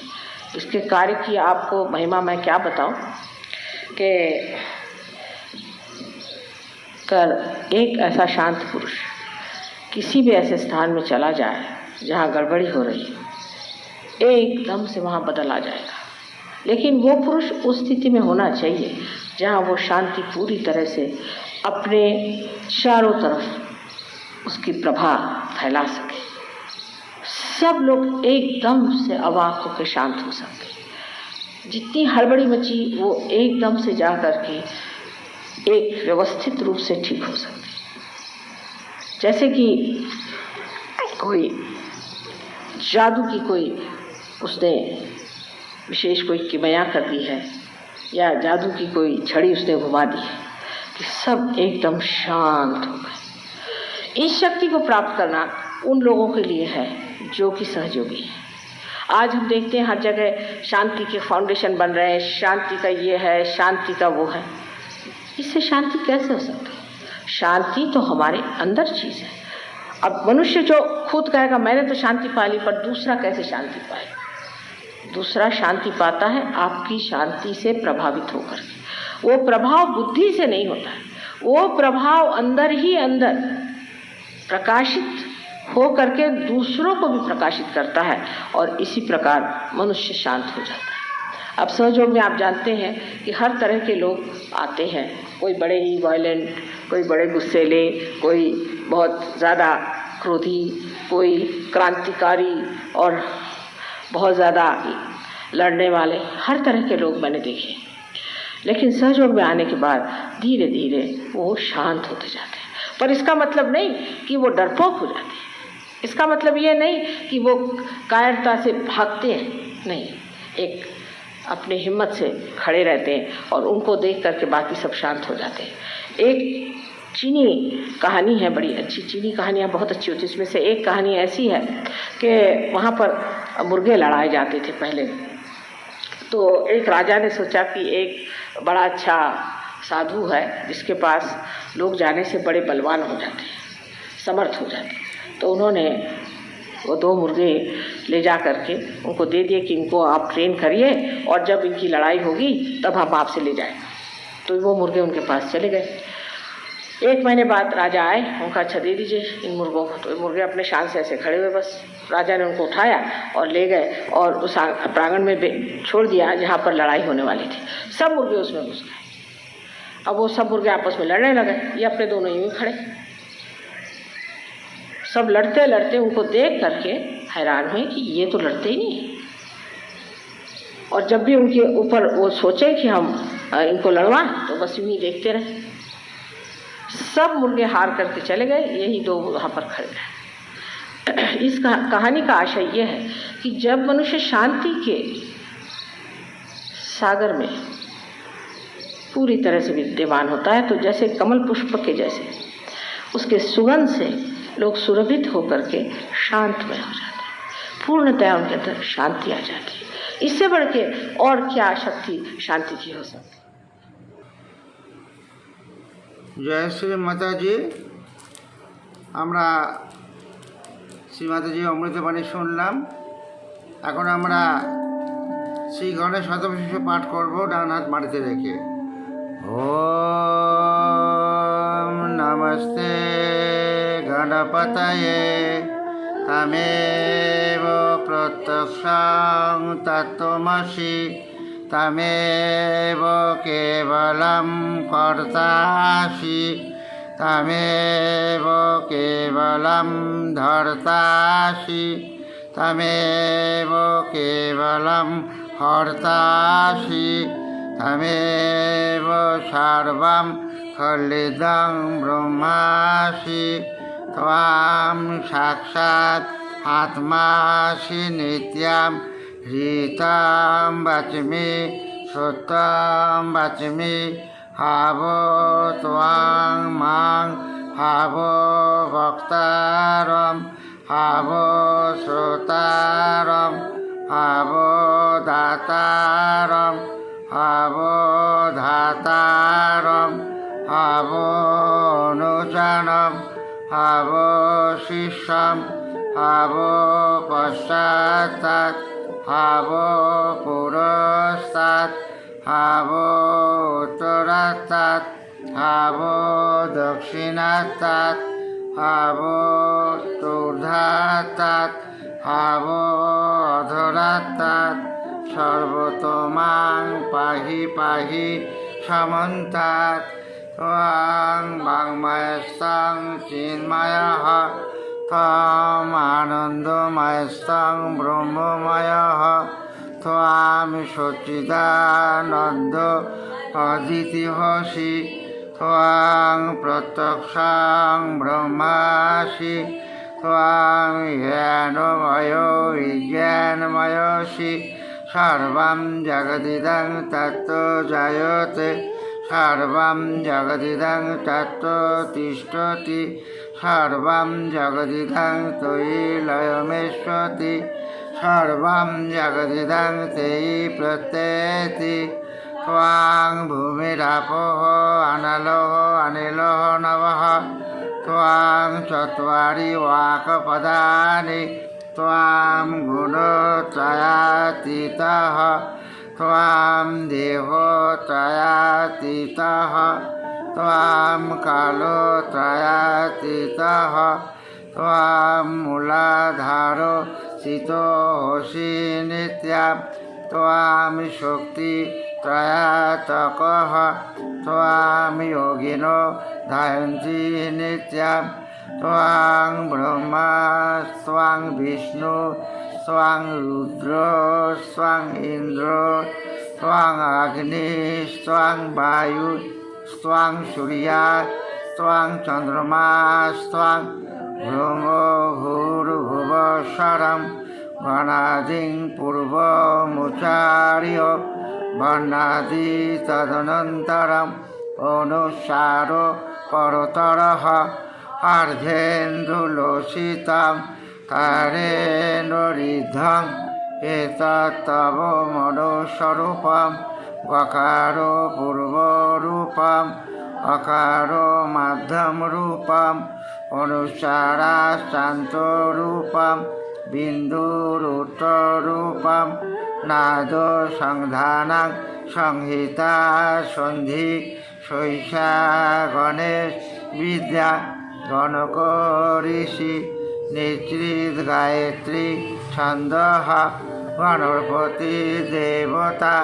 इसके कार्य की आपको महिमा मैं क्या बताऊं कि कर एक ऐसा शांत पुरुष किसी भी ऐसे स्थान में चला जाए जहाँ गड़बड़ी हो रही है, एकदम से वहाँ बदल आ जाएगा। लेकिन वो पुरुष उस स्थिति में होना चाहिए जहाँ वो शांति पूरी तरह से अपने चारों तरफ उसकी प्रभा फैला सके, सब लोग एकदम से अवाक होकर शांत हो सके। जितनी हड़बड़ी मची वो एकदम से जा करके एक व्यवस्थित रूप से ठीक हो सकती। जैसे कि कोई जादू की कोई उसने विशेष कोई किमया कर दी है या जादू की कोई छड़ी उसने घुमा दी है कि सब एकदम शांत हो गए। इस शक्ति को प्राप्त करना उन लोगों के लिए है जो कि सहयोगी है। आज हम देखते हैं हर जगह शांति के फाउंडेशन बन रहे हैं, शांति का ये है, शांति का वो है। इससे शांति कैसे हो सकती है? शांति तो हमारे अंदर चीज़ है। अब मनुष्य जो खुद कहेगा मैंने तो शांति पा ली, पर दूसरा कैसे शांति पाए? दूसरा शांति पाता है आपकी शांति से प्रभावित होकर। वो प्रभाव बुद्धि से नहीं होता है, वो प्रभाव अंदर ही अंदर प्रकाशित हो करके दूसरों को भी प्रकाशित करता है और इसी प्रकार मनुष्य शांत हो जाता है। अब सहयोग में आप जानते हैं कि हर तरह के लोग आते हैं, कोई बड़े ही वायलेंट, कोई बड़े गुस्सेले, कोई बहुत ज़्यादा क्रोधी, कोई क्रांतिकारी और बहुत ज़्यादा लड़ने वाले, हर तरह के लोग मैंने देखे। लेकिन सहयोग में आने के बाद धीरे धीरे वो शांत होते जाते हैं। पर इसका मतलब नहीं कि वो डरपोक हो जाते हैं, इसका मतलब ये नहीं कि वो कायरता से भागते हैं, नहीं, एक अपने हिम्मत से खड़े रहते हैं और उनको देख करके बाकी सब शांत हो जाते हैं। एक चीनी कहानी है, बड़ी अच्छी चीनी कहानियाँ बहुत अच्छी होती है। इसमें से एक कहानी ऐसी है कि वहाँ पर मुर्गे लड़ाए जाते थे पहले। तो एक राजा ने सोचा कि एक बड़ा अच्छा साधु है जिसके पास लोग जाने से बड़े बलवान हो जाते हैं, समर्थ हो जाते हैं। तो उन्होंने वो 2 मुर्गे ले जा करके उनको दे दिए कि इनको आप ट्रेन करिए और जब इनकी लड़ाई होगी तब हम आपसे ले जाएंगे। तो वो मुर्गे उनके पास चले गए। 1 महीने बाद राजा आए, उनका अच्छा दे दीजिए इन मुर्गों को। तो मुर्गे अपने शान से ऐसे खड़े हुए, बस राजा ने उनको उठाया और ले गए और उस प्रांगण में छोड़ दिया जहाँ पर लड़ाई होने वाली थी। सब मुर्गे उसमें घुस गए। अब वो सब मुर्गे आपस में लड़ने लगे, ये अपने दोनों यूँ खड़े। सब लड़ते लड़ते उनको देख करके हैरान हुए कि ये तो लड़ते ही नहीं है। और जब भी उनके ऊपर वो सोचे कि हम इनको लड़वाएं तो बस यूँ ही देखते रहे। सब मुर्गे हार करके चले गए, यही 2 वहाँ पर खड़े रहे। इस कहानी का आशय यह है कि जब मनुष्य शांति के सागर में पूरी तरह से विद्यमान होता है तो जैसे कमल पुष्प के जैसे उसके सुगंध से लोग सुरभित होकर के शांतमय हो जाते हैं, पूर्णतया उनके अंदर शांति आ जाती है। इससे बढ़ के और क्या शक्ति शांति की हो सकती है? जय श्री माताजी। আমরা শ্রী মাতাজি অমৃতবাণী শুনলাম। এখন আমরা শ্রী গণেশ শতবিংশ পাঠ করব ডান হাত মাটিতে রেখে। ওম নমস্তে গণপতয়ে তমেব প্রত্যক্ষং তত্ত্বমসি তমেব কেবলম কর্তাসি তমেব কেবলম ধর্তাসি তমেব কেবলম হর্তাসি তমেব সর্বম খলিদং ব্রহ্মাসি ত্বাম সাক্ষাৎ আত্মাসি নিত্যম হৃতম বাচমি সত্যম বাচমি হাব ত্বাং মাং হাব ভক্তারম হাব শ্রোতারম অবধাতারম অবধাতারম অবনুজনম অবশিষ্যম অবপশ্চাৎ অবপুরস্তাৎ অবউত্তরাৎ অবদক্ষিণাৎ অবূর্ধ্বাৎ অবধরাৎ সর্বতমাং পাহি পাহি সমন্তাৎ ত্বং বাংময়স্তং চিন্ময়ঃ ত্বং আনন্দময়স্তং ব্রহ্মময়ঃ ত্বং সচ্চিদানন্দ অদিতিহসি ত্বং প্রত্যক্ষং ব্রহ্মাসি ত্বং জ্ঞানময় বিজ্ঞানময়সি সর্বং জগদিদং তত্ত্ব জায়তে সর্বং জগদিদং তত্ত্ব তিষ্ঠতি সর্বং জগদিদং ত্বয়ি লয়মেষ্যতি সর্বং জগদিদং তেয়ি প্রত্যেতি ত্বং ভূমিরাপঃ অনলঃ অনিলঃ নভঃ ত্বং চত্বারি ওয়াকপদানি ত্বং গুণত্রয়াতীতঃ ত্বং দেহত্রয়াতীতঃ ত্বং কালত্রয়াতীতঃ ত্বং মূলাধার স্থিতোऽসি নিত্যং ত্বং শক্তি ত্রয়াত্মকঃ ত্বং যোগিনো ধ্যায়ন্তি নিত্যং ত্বং ব্রহ্মা ত্বং বিষ্ণু ত্বং রুদ্র ত্বং ইন্দ্র ত্বং অগ্নি ত্বং বায়ু ত্বং সূর্যা ত্বং চন্দ্রমা ত্বং ভূর্ভুবঃস্বরং গণাদিং পূর্বমুচ্চার্য বর্ণাদি তদনন্তরম অনুসার পরতরঃ অর্ধেন্দুলোচিতং তারেণ ঋদ্ধং এতত্তব মনোস্বরূপম গকার পূর্বরূপম অকার মধ্যমরূপম অনুসারাশ্চান্তরূপম বিন্দুরুত্তরূপম নাদ সংধানাং সংহিতা সন্ধি শৈষা গণেশ বিদ্যা গণক ঋষি নিচৃত গায়ত্রী ছন্দঃ গণপতি দেবতা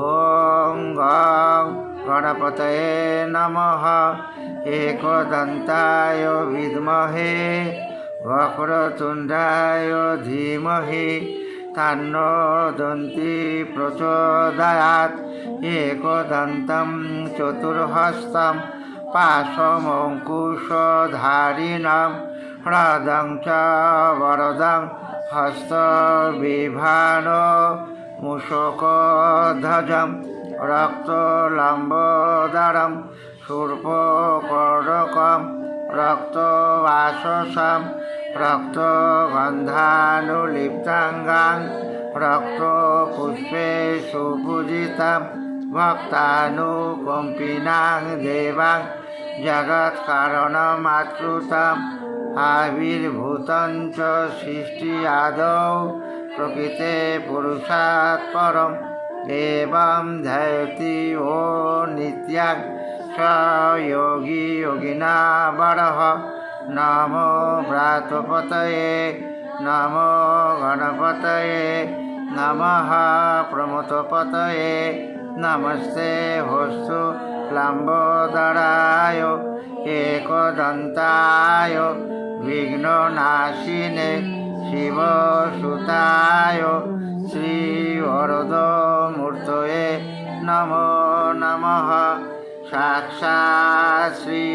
ওং গং গণপতয়ে নমঃ একদন্তায় বিদ্মহে বক্রতুণ্ডায় ধীমহি তন্নো দন্তি প্রচোদয়াৎ একদন্तं চতুর্হস্तं পাশমঙ্কুশধারিণং হ্রদং চ বরদং হস্তবিভানো মূষকধ্বজং রক্তলম্বোদরং শূর্পকর্ণকং রক্তবাসসং রক্তগন্ধানুলিপ্তাঙ্গাং রক্তপুষ্পে সুপূজিতাং ভক্তানুকম্পিনাং দেবাং জগৎকারণমাতৃতাং আবির্ভূতং চ সৃষ্টি আদৌ প্রকৃতে পুরুষাৎ পরম এবং ধ্যায়তি ও নিত্যং স যোগী যোগিনা বরঃ নমো ভ্রাতপতয়ে নমো গণপতয়ে নমঃ প্রমথপতয়ে নমস্তে হস্তু লম্বোদরায় একদন্তায় বিঘ্ননাশিনে শিবসুতায় শ্রীবরদমূর্তয়ে নমো নমঃ সাক্ষাৎ শ্রী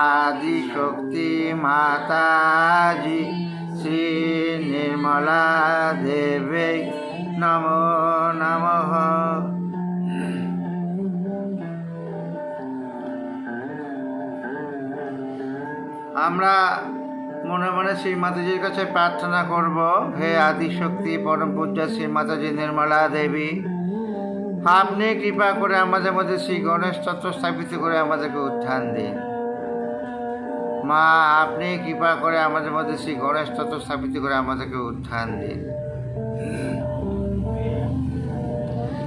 আদিশক্তি মাতাজি শ্রী নির্মলা দেবী নমো নমঃ। আমরা মনে মনে শ্রী মাতাজির কাছে প্রার্থনা করব, হে আদিশক্তি পরম পূজ্য শ্রী মাতাজি নির্মলা দেবী, আপনি কৃপা করে আমাদের মধ্যে শ্রী গণেশ তত্ত্ব স্থাপিত করে আমাদেরকে উত্থান দিন। মা, আপনি কৃপা করে আমাদের মধ্যে শ্রী গণেশ তত্ত্ব স্থাপিত করে আমাদেরকে উত্থান দিন।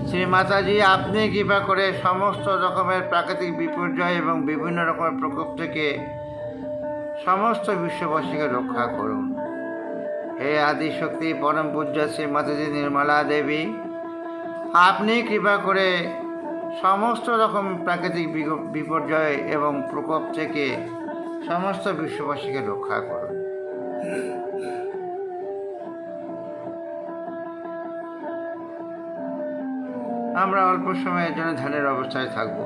শ্রী মাতাজি, আপনি কৃপা করে সমস্ত রকমের প্রাকৃতিক বিপর্যয় এবং বিভিন্ন রকমের প্রকোপ থেকে সমস্ত বিশ্ববাসীকে রক্ষা করুন। হে আদিশক্তি পরম পূজ্য শ্রী মাতাজি নির্মলা দেবী, আপনি কৃপা করে সমস্ত রকম প্রাকৃতিক বিপর্যয় এবং প্রকোপ থেকে সমস্ত বিশ্ববাসীকে রক্ষা করুন। আমরা অল্প সময়ের জন্য ধ্যানের অবস্থায় থাকব।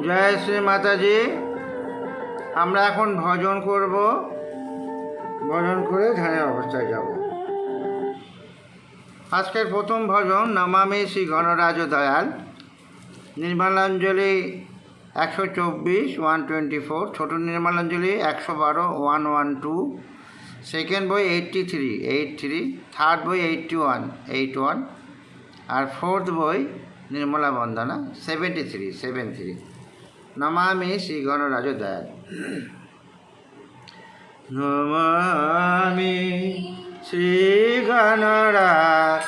জয় শ্রী মাতাজি। আমরা এখন ভজন করব, ভজন করে ধ্যানের অবস্থায় যাব। আজকের প্রথম ভজন নমামি শ্রী গণরাজ দয়াল, নির্মলাঞ্জলি 124 124, ছোট নির্মলাঞ্জলি 112 112, সেকেন্ড বই 83, থার্ড বই 81, আর ফোর্থ বই নির্মলা বন্দনা 73। নমামি শ্রী গণরাজ দয়াল। নমামি শ্রী গণরাজ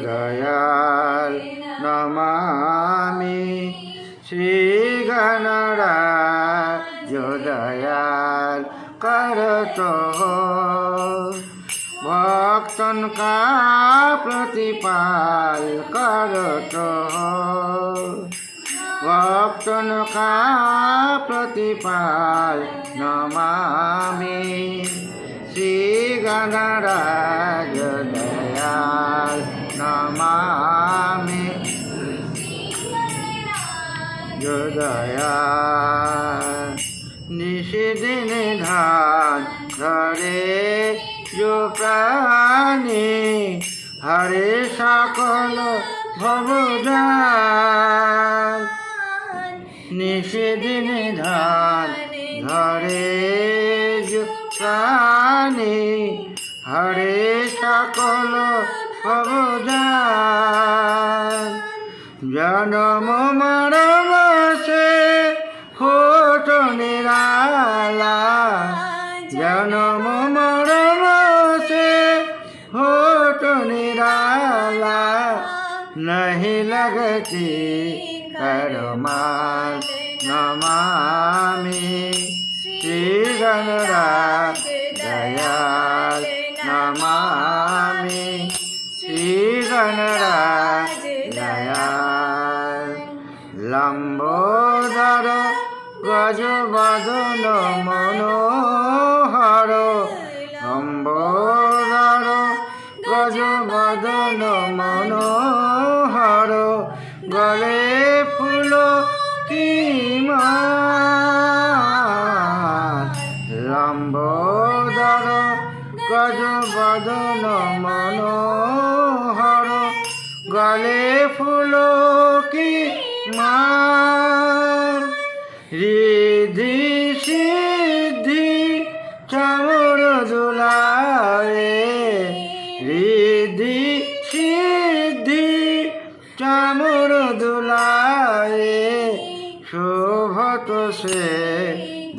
দয়াল, নমামি শ্রী গণরাজ দয়াল, করত भक्तन का प्रतिपाल करत, भक्तन का प्रतिपाल नमामि श्री गणराज दयाल, नमामि दयाल। निषिदिन ध्यान धरे जो प्राणी, हरे सकल भवजाल। निषेदिन ध्यान धरे जो प्राणी, हरे सकल भवजाल। जन्म मरण से खोट निराला, जन्म मरण से होठ निराला, नहीं लगती करमाल नमामि श्री गणराज दयाल, नमामि श्री गणराज दयाल। लंबोदर गजबदन मनोहर, लंबोदर गजबदन मनोहर, गले फूल की माल। लंबोदर गजबदन मनोहर, गले फूल की माल। रिद्धि सिद्धि चामर दुलारे, रिद्धि सिद्धि से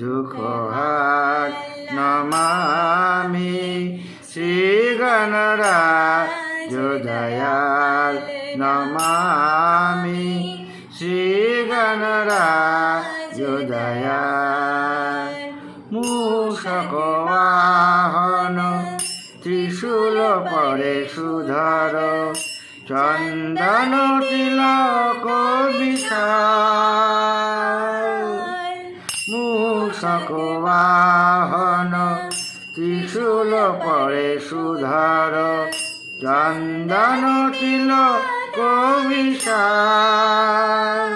दुख हार नमामि श्री गणराज दयाल नमामि श्री गणराज दयाल मूषक वाहन त्रिशूल परे सुधर चंदन तिलक विशाल मूषक वाहन त्रिशूल परे सुधर चंदन तिलक विशाल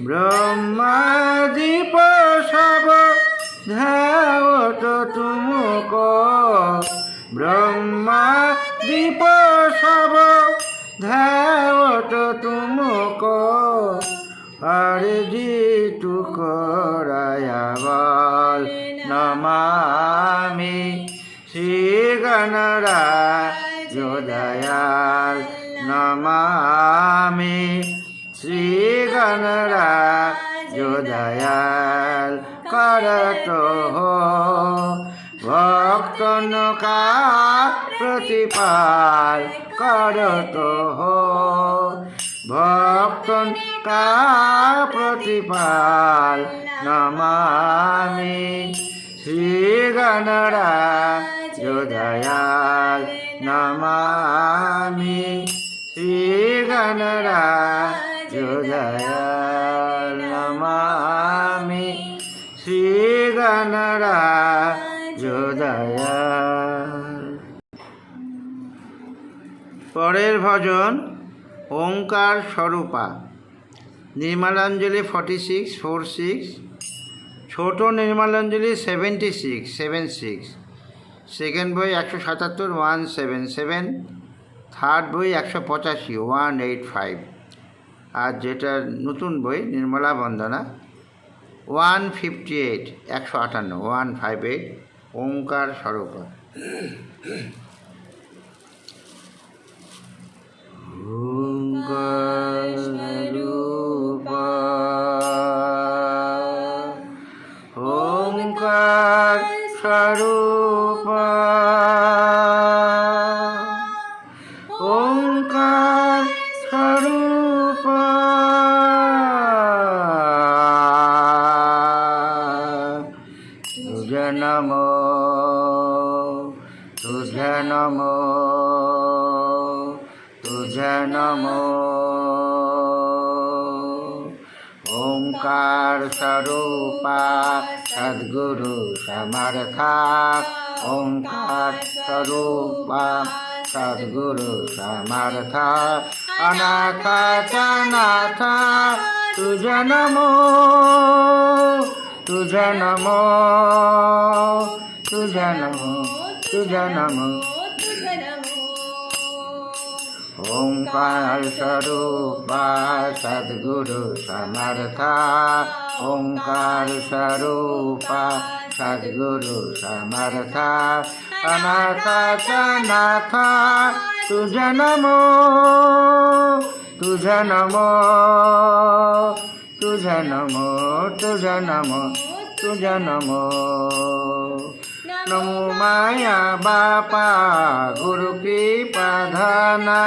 ब्रह्मादीप सब धावत तुमको ब्रह्मादीप सब धावत तुमको हरे जी टुकरायावल नमामि श्री गणराज दयाल नमामि श्री गणराज दयाल करत हो भक्तन का प्रतिपाल करत हो भक्तन का प्रतिपाल नमामि श्री गणराज दयाल नमामि श्री गणराज दयाल नमामि श्री गणराज दयाल। পরের ভজন ओंकार स्वरूपा निर्मलांजलि 46:4-6 छोटो निर्मलांजलि 76:7-6 सेकेंड বই 177:177 থার্ড বই 185:185 আর যেটা নতুন বই निर्मला वंदना 158 ओंकार स्वरूपा। ओंकार स्वरूपा ओंकार स्वरूपा ओंकार स्वरूपा तुझे नमो तुझे नमो तुझे नमो ओंकार स्वरूपा सद्गुरु समर्था ओंकार स्वरूपा सद्गुरु समर्था अनाथ नाथ तुझे नमो तुझे नमो तुझे नमो तुझे नमो ओंकार स्वरूपा सद्गुरु समर्था ओंकार स्वरूपा सद्गुरु समर्था अनाथ नाथ तुझे नमो तुझे नमो तुझे नमो तुझे नमो तुझे नमो नमो माया बापा गुरु की प्रधाना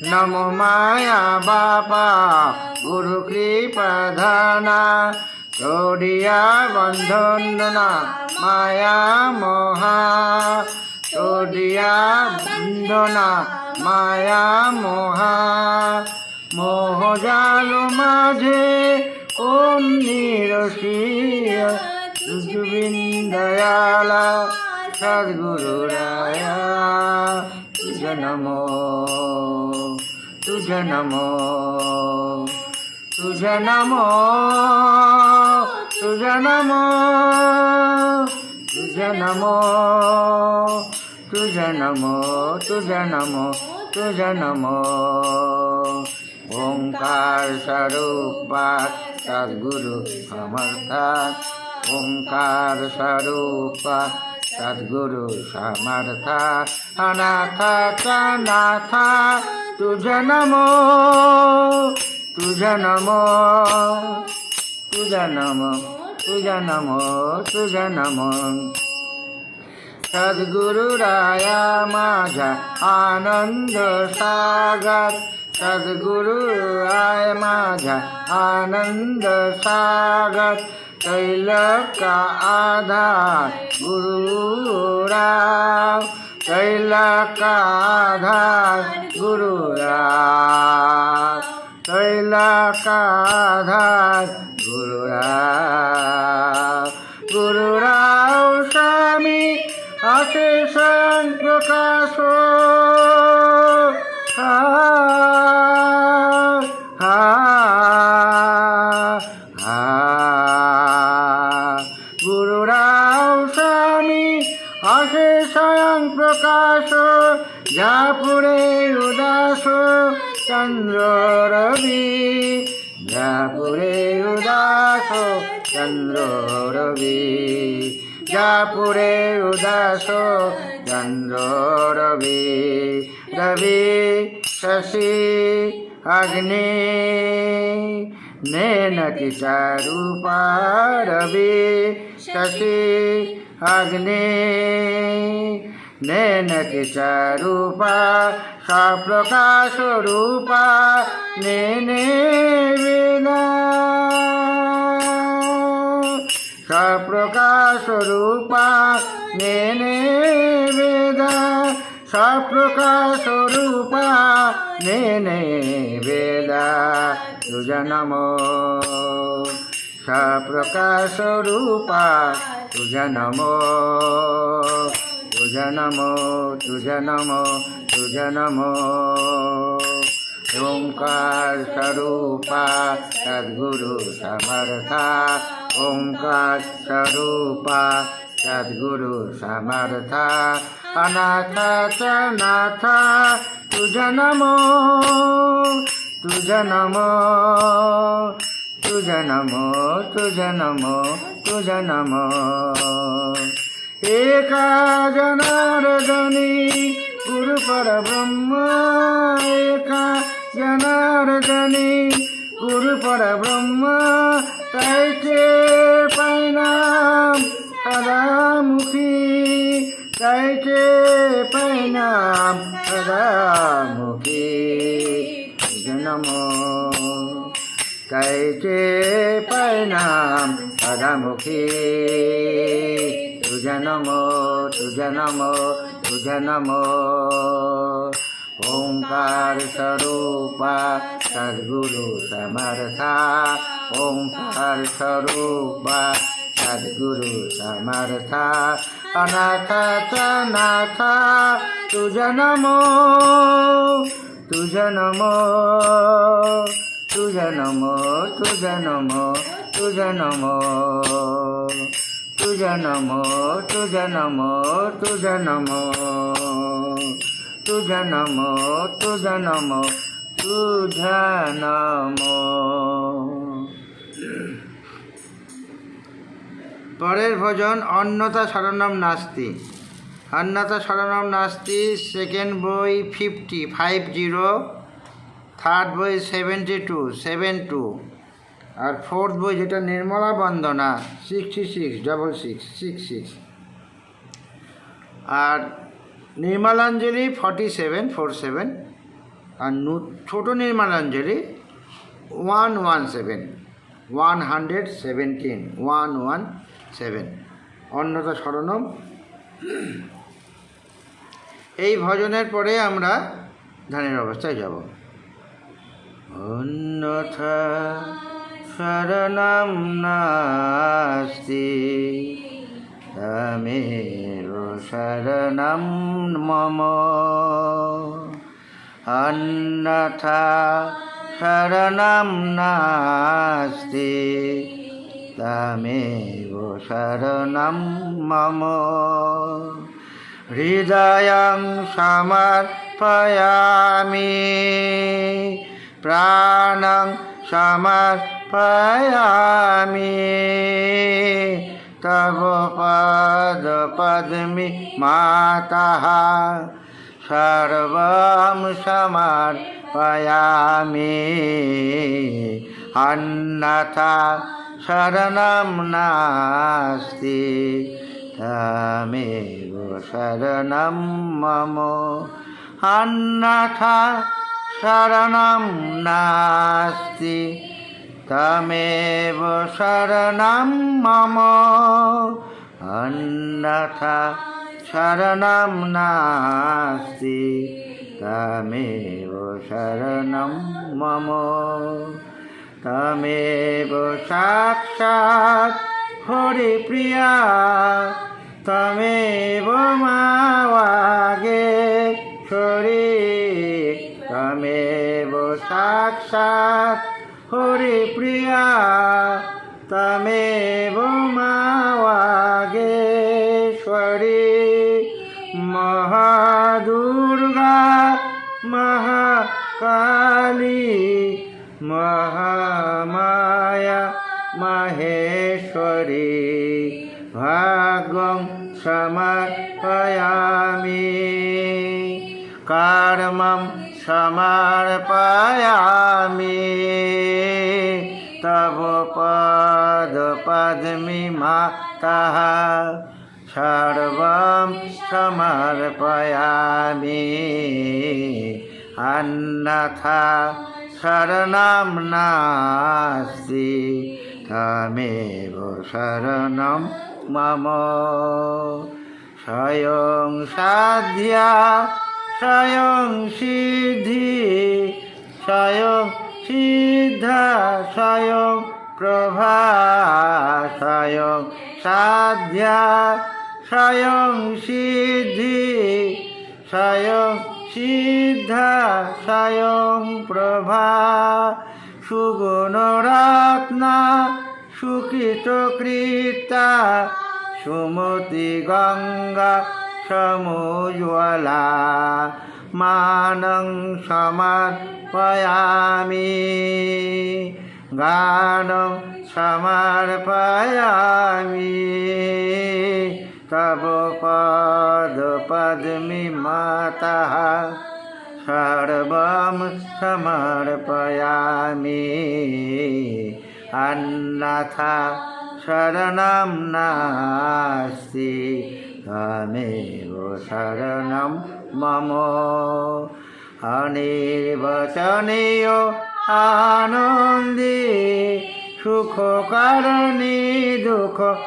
नमो माया बापा गुरु की प्रधाना तोड़िया बंधना माया मोहा तोड़िया बंधना माया मोहा मोह जालो माझे ओम निरसिया दयाला सद्गुरु राया तुझे नमो तुझे नमो तुझे नमो तुझे नमो तुझे नमो तुझे नमो तुझे नमो तुझे नमो ओंकार स्वरूपा सद्गुरु समर्था ओंकार स्वरूपा सद्गुरु समर्था अनाथ नाथ तुझे नमो तुझे नमो तुझे नमो तुझा नमो तुझा नमो सद्गुरु राया माझा आनंद सागर सद्गुरु राय माझा आनंद सागर कैलास का आधार गुरुराव कैलास का आधार गुरुराव कैलास का आधार गुरुराव गुरुराव स्वामी अशेष प्रकाश गुरुराव स्वामी अशेष प्रकाश जापुरे उदास चंद्र रवि जापुरे उदास चंद्र रवि जापुरे उदास चंद्र रवि रवि शशि अग्नि नैनति चारूपा रवि शशि अग्नि नैनति चारूपा सप्रकाश रूपा नेने वेदा सप्रकाश रूपा नेने वेदा सप्रकाश रूपा नेने वेदा तुझा नमो सप्रकाश रूपा तुझा नमो तुझा नमो तुझा नमो तुझा नमो ओंकार स्वरूपा सद्गुरु समर्था ओंकार स्वरूपा सद्गुरु समर्था अनाथ नाथ तुझा नमो तुझा नमो तुझा नमो तुझा नमो तुझा नमो एका जनार्दनी गुरु परब्रह्म एका जनार्दनी गुरु परब्रह्म तैचे पैनाम सदामुखी तैचे पैनाम सदामुखी तुझा नमो तैचे पैनाम सदामुखी तुझा नमो तुझा नमो तुझा नमो ओंकार स्वरूपा सद्गुरु समर्था ओंकार स्वरूपा सद्गुरु समर्था अनाथ नाथ तुझा नमो तुझा नमो तुझा नमो तुझा नमो तुझा नमो तुझा नमो तुझा नमो तुझा नमो तुझा नमो तुझा नमो तुझा नमो। পরের ভজন অন্যথা শরণম নাস্তি অন্যথা শরণম নাস্তি সেকেন্ড বই 50 থার্ড বই 72 আর ফোর্থ বই যেটা নির্মলা বন্দনা 66 আর নির্মলাঞ্জলি 47 আর ছোট নির্মলাঞ্জলি 117 অন্যথা শরণম। এই ভজনের পরে আমরা ধ্যানের অবস্থায় যাব। অন্যথা শরণম নাস্তি তমেব শরণম মম অন্যথা শরণম নাস্তি তমেব শরণম মম হৃদয়ং সমর্পয়ামি প্রাণং সমর্পয়ামি তব পদ পদ্মি মাতঃ সর্বং সমর্পয়ামি অন্যথা शरणं नास्ति तमेव शरणं मम अन्यथा शरणं नास्ति तमेव शरणं मम अन्यथा शरणं नास्ति तमेव शरणं मम तमेव साक्षात् हरिप्रिया तमेव मावागेश्वरी तमेव साक्षात् हरिप्रिया तमेव मावागेश्वरी महादुर्गा महाकाली महामाया महेश्वरी भागं समर्पयामि कर्मं समर्पयामि तव पदपद्मे मातः सर्वं समर्पयामि अन्यथा शरणं नास्ति तमेव शरणं मम स्वयं साध्या स्वयं सिद्धि स्वयं सिद्धा स्वयं प्रभा स्वयं साध्या स्वयं सिद्धि स्वयं सिद्धा स्वयं प्रभा सुगुणरत्ना सुकृतकृता सुमति गंगा समुज्ज्वला मानं समर्पयामि गानं समर्पयामि तव पदपद्मे मातः सर्वं समर्पयामि अन्यथा शरणं नास्ति तमेव शरणं मम अनिर्वचनीय आनन्दे सुखकारिणी दुःखहारिणी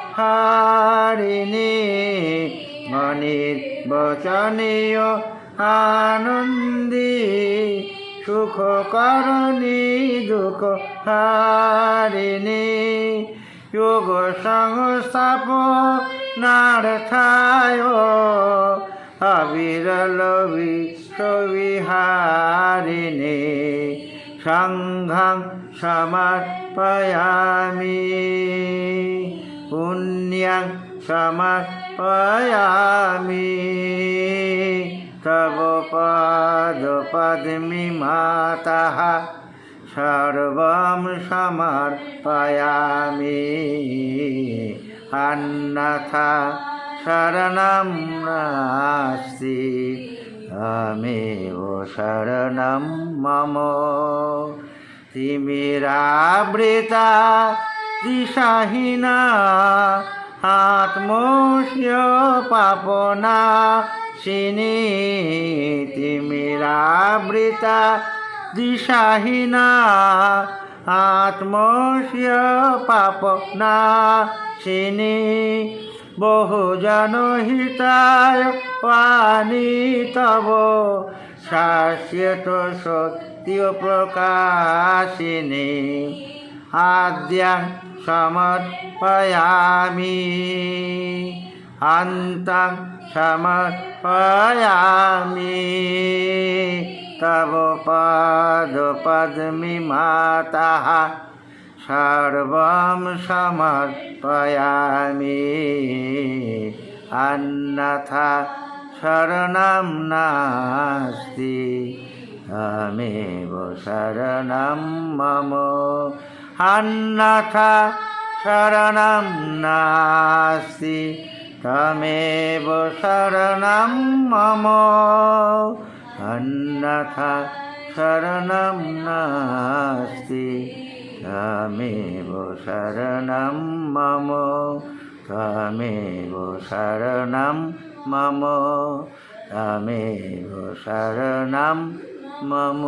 अनिर्वचनीय आनन्दे सुखकारिणी दुःखहारिणी योग संस्थापनार्थाय अविरल विश्वविहारिणे संघं समर्पयामि पुण्यं समर्पयामि तव पदपद्मे मातः सर्वं समर्पयामि अन्यथा शरणं नास्ति तमेव शरणं मम तिमिरावृता दिशाहीना आत्मस्य पापनाशिनी तिमिरावृता दिशाहीना आत्मस्य पापनाशिनी बहुजनहिताय वाणी तव शाश्वत सत्य प्रकाशिनी आद्यां समर्पयामि अन्तं समर्पयामि तव पदपद्मे मातः सर्वं समर्पयामि अन्यथा शरणं नास्ति तमेव शरणं मम अन्यथा शरणं नास्ति तमेव शरणं मम अन्यथा शरणं नास्ति त्वमेव शरणं मम त्वमेव शरणं मम त्वमेव शरणं मम।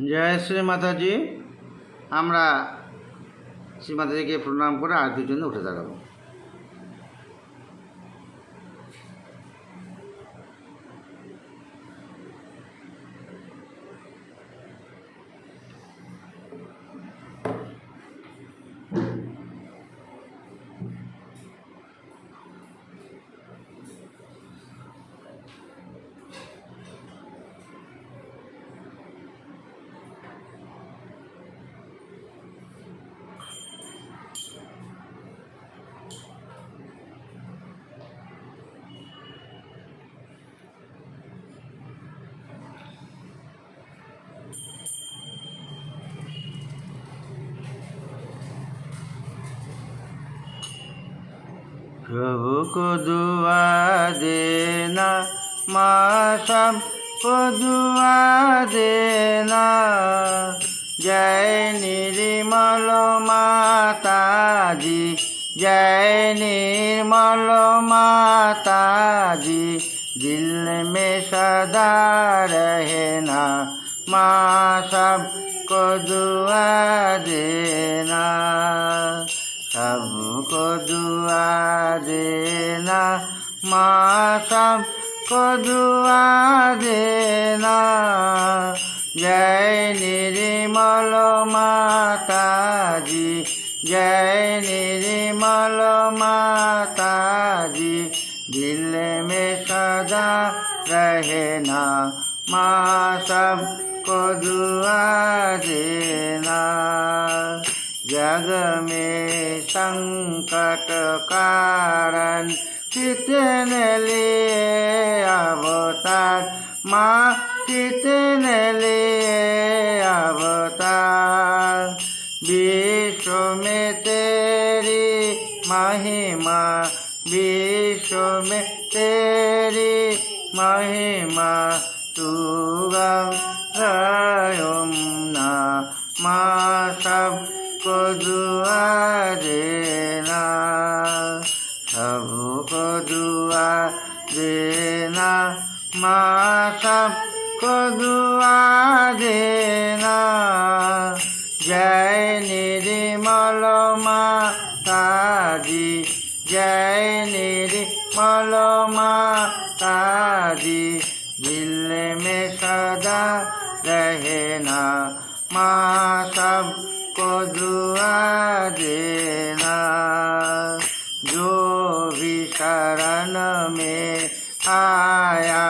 জয় শ্রী মাতাজি। আমরা শ্রী মাতাজিকে প্রণাম করে আরতির জন্য উঠে দাঁড়াবো। प्रभु को दुआ देना, माँ सबको दुआ देना। जय निर्मल माता जी, जय निर्मल माता जी, दिल में सदा रहना, माँ सबको दुआ देना। सबको दुआ देना, माँ सबको दुआ देना। जय निर्मल माता जी, जय निर्मल माता जी, दिल में सदा रहना, माँ सबको दुआ देना। जग में संकट कारण कितने लिए अवतार, माँ कितने लिए अवतार। विश्व में तेरी महिमा, विश्व में तेरी महिमा, तू यमुना, माँ सबको दुआ देना। सबको दुआ देना, माँ सबको दुआ देना। जय निर्मल माता जी, जय निर्मल माता जी, दिल में सदा रहना, माँ सबको दुआ देना। जो भी शरण में आया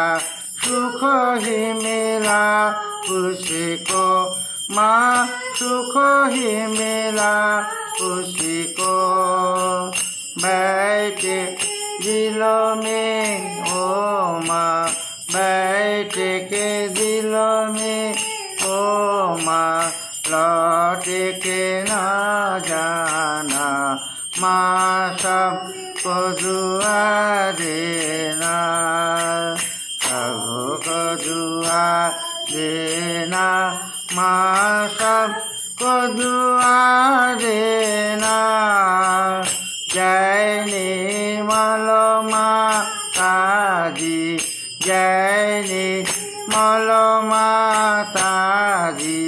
सुख ही मिला उसको, माँ सुख ही मिला उसको। बैठे दिलों में ओ माँ, बैठ के दिलों में ओ माँ, लौट के ना जाना, माँ सबको दुआ देना। सबको दुआ देना, माँ सबको दुआ देना। जय निर्मल माता जी, जय निर्मल माता जी,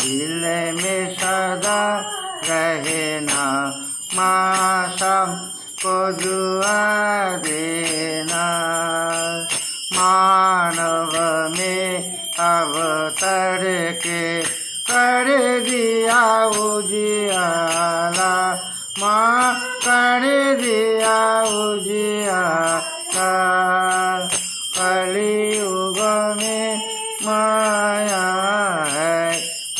दिल में सदा रहना, माँ सबको दुआ देना। मानव में अवतर के कर दिया उजियाला, माँ कर दिया उजियाला। कलियुग में माया है,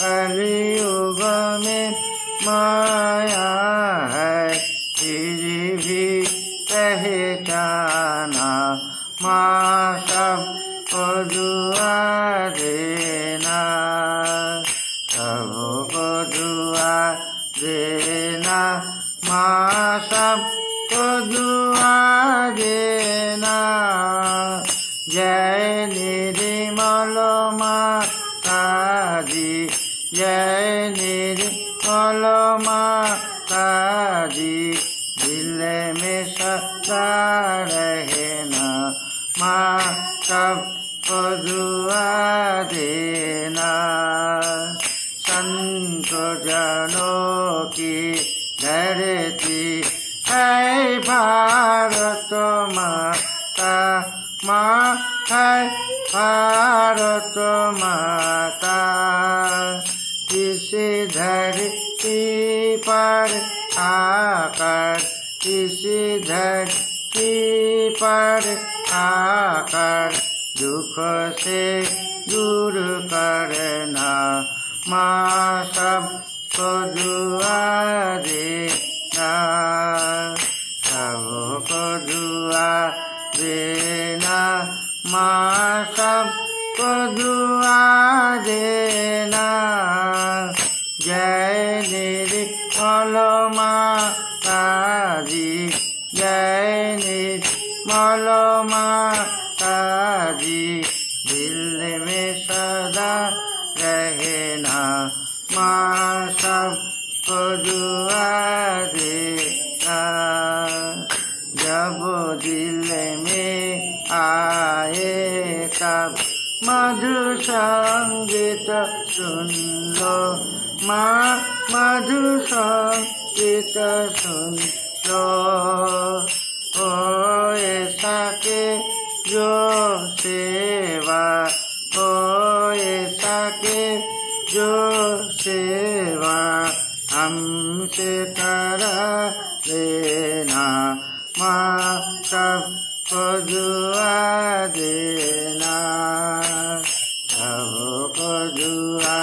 कलियुग में माया है, फिर भी पहचाना, माँ सबको दुआ देना। सबको दुआ देना, माँ सबको दुआ देना। जय निर्मल माता जी, जय निर्मल माता जी, दिल में सदा रहना, माँ सब पदुआ देना। संत जनों की धरती है भारत माता, माँ है भारत माता। इसी धरती पर आकर, इसी धरती पर आकर दुख से दूर करना। माँ सबको दुआ देना, सबको दुआ देना। माँ सबको दुआ देना। जय निर्मल माता जी, जय निर्मल माता जी, दिल में सदा रहना। माँ सबको दुआ देना। जब दिल में आए तब मधुर संगीत सुन लो। माँ मधुर संगीत सुन लो। ओ ऐसा के जो सेवा, ओ ऐसा के जो सेवा हमसे करा लेना। माँ सबको दुआ देना, सबको दुआ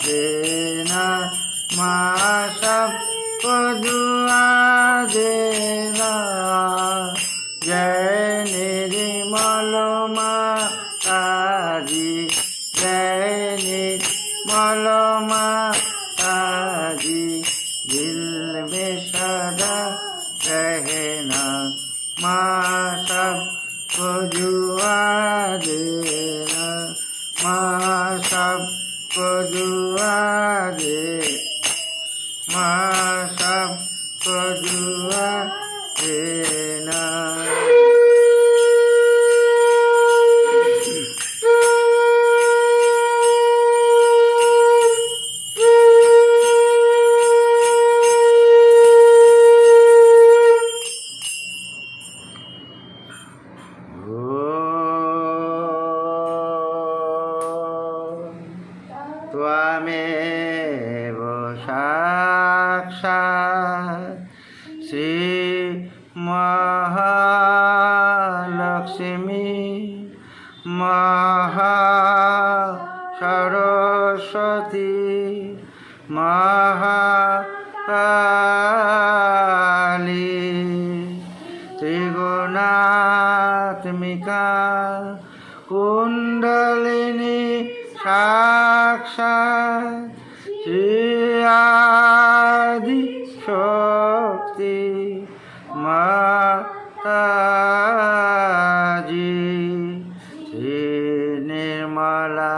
देना। माँ सबको दुआ देना। जय निर्मल माता जी, जय निर्मल माता जी, दिल में सदा रहना। माँ सबको दुआ देना, माँ सबको दुआ दे, माँ सबको दुआ देना। त्वमेव साक्षात् श्री महालक्ष्मी महासरस्वती महाकाली त्रिगुणात्मिका कुंडलिनी साक्षात् श्री आदि शक्ति माता जी, श्री निर्मला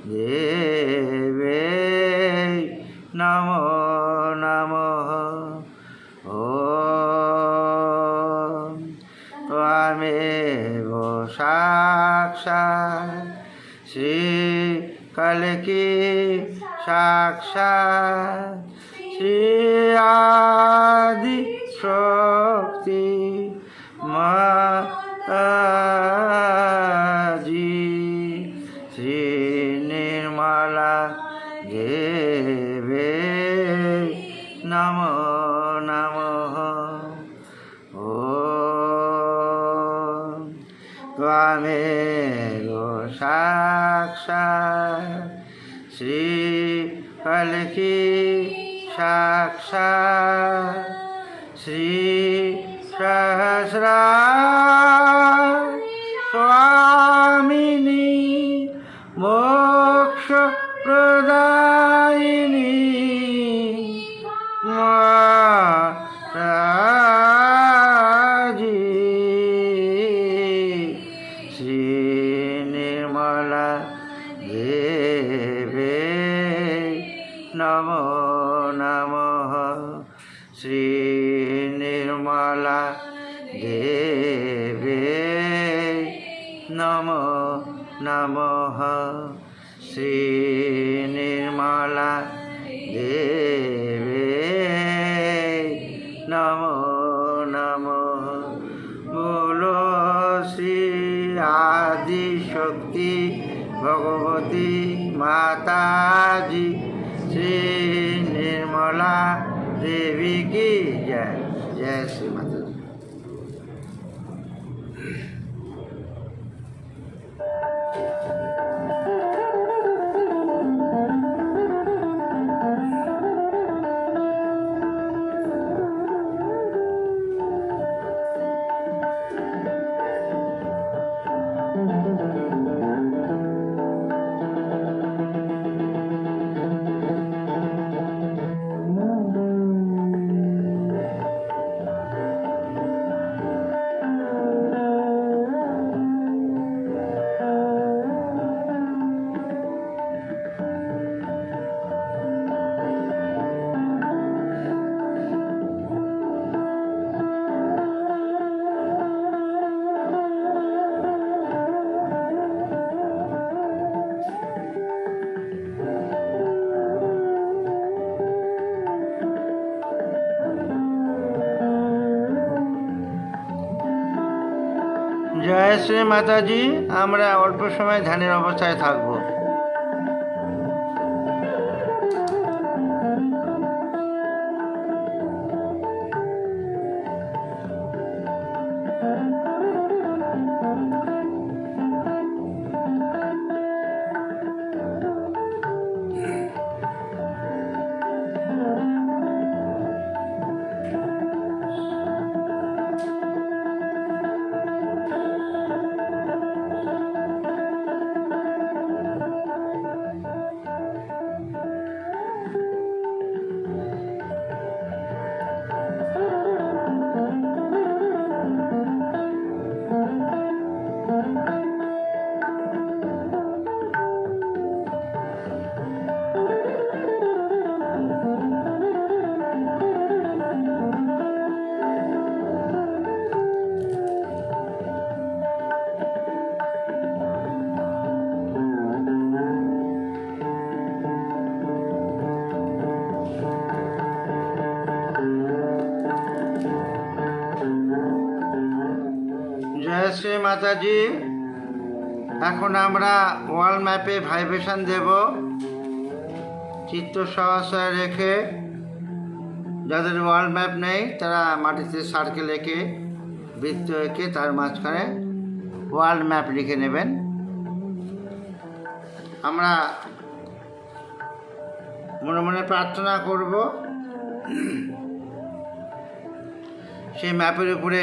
देवी नमो नमः। ओम त्वमेव साक्षात् श्री कल्की साक्षात् श्री आदि शक्ति माता जी, श्री निर्मला देवी नमो नमः। ओम त्वमेव साक्षात् श्री कल्की साक्षात् श्री सहस्रार स्वामिनी मोक्ष प्रदायिनी माता जी, श्री निर्मला देवी नमो नमः। श्री निर्मला देवी नमो नमः श्री निर्मला देवी नमो नमः बोलो श्री आदि शक्ति भगवती माता जी श्री निर्मला देवी की जय। जय श्री माता जी। জয় শ্রী মাতাজি। আমরা অল্প সময় ধ্যানের অবস্থায় থাকবো। জয় শ্রী মাতাজি। এখন আমরা ওয়াল ম্যাপে ভাইব্রেশন দেব। চিত্ত সহসায় রেখে, যাদের ওয়াল ম্যাপ নেই তারা মাটিতে সার্কেল এঁকে বৃত্ত এঁকে তার মাঝখানে ওয়াল ম্যাপ লিখে নেবেন। আমরা মনে মনে প্রার্থনা করব, সেই ম্যাপের উপরে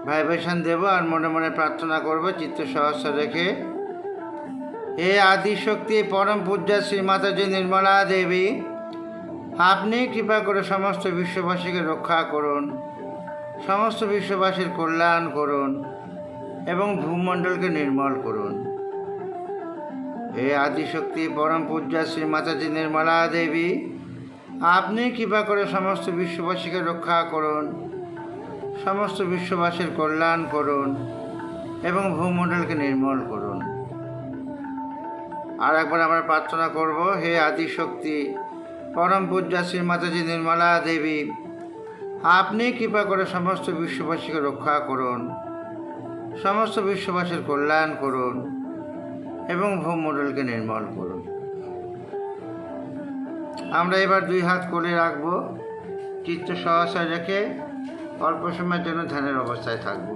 ভাইব্রেশন দেব আর মনে মনে প্রার্থনা করব চিত্ত সহস্র রেখে। হে আদিশক্তি পরম পূজ্য শ্রী মাতাজি নির্মলা দেবী, আপনি কৃপা করে সমস্ত বিশ্ববাসীকে রক্ষা করুন, সমস্ত বিশ্ববাসীর কল্যাণ করুন এবং ভূমণ্ডলকে নির্মল করুন। হে আদিশক্তি পরম পূজ্য শ্রী মাতাজি নির্মলা দেবী, আপনি কৃপা করে সমস্ত বিশ্ববাসীকে রক্ষা করুন, সমস্ত বিশ্ববাসীর কল্যাণ করুন এবং ভূমণ্ডলকে নির্মল করুন। আর একবার আমরা প্রার্থনা করব, হে আদিশক্তি পরম পূজ্য শ্রী মাতাজি নির্মলা দেবী, আপনি কৃপা করে সমস্ত বিশ্ববাসীকে রক্ষা করুন, সমস্ত বিশ্ববাসীর কল্যাণ করুন এবং ভূমণ্ডলকে নির্মল করুন। আমরা এবার দুই হাত কোলে রাখব, চিত্ত সহসায় রেখে অল্প সময়ের জন্য ধ্যানের অবস্থায় থাকব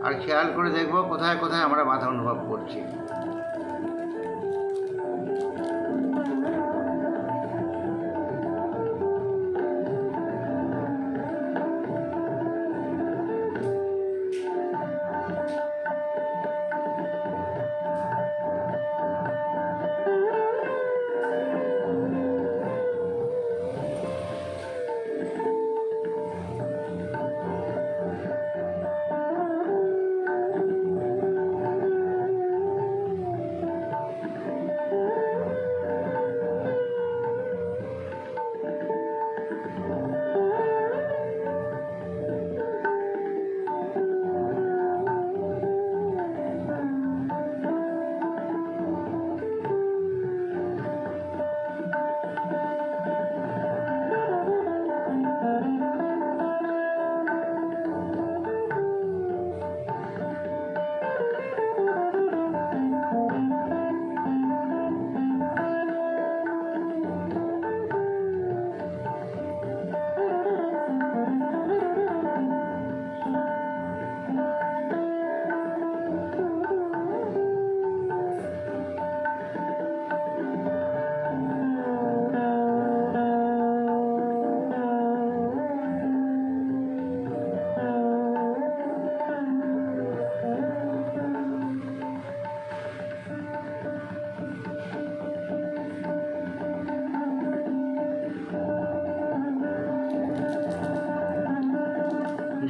আর খেয়াল করে দেখব কোথায় কোথায় আমরা বাধা অনুভব করছি।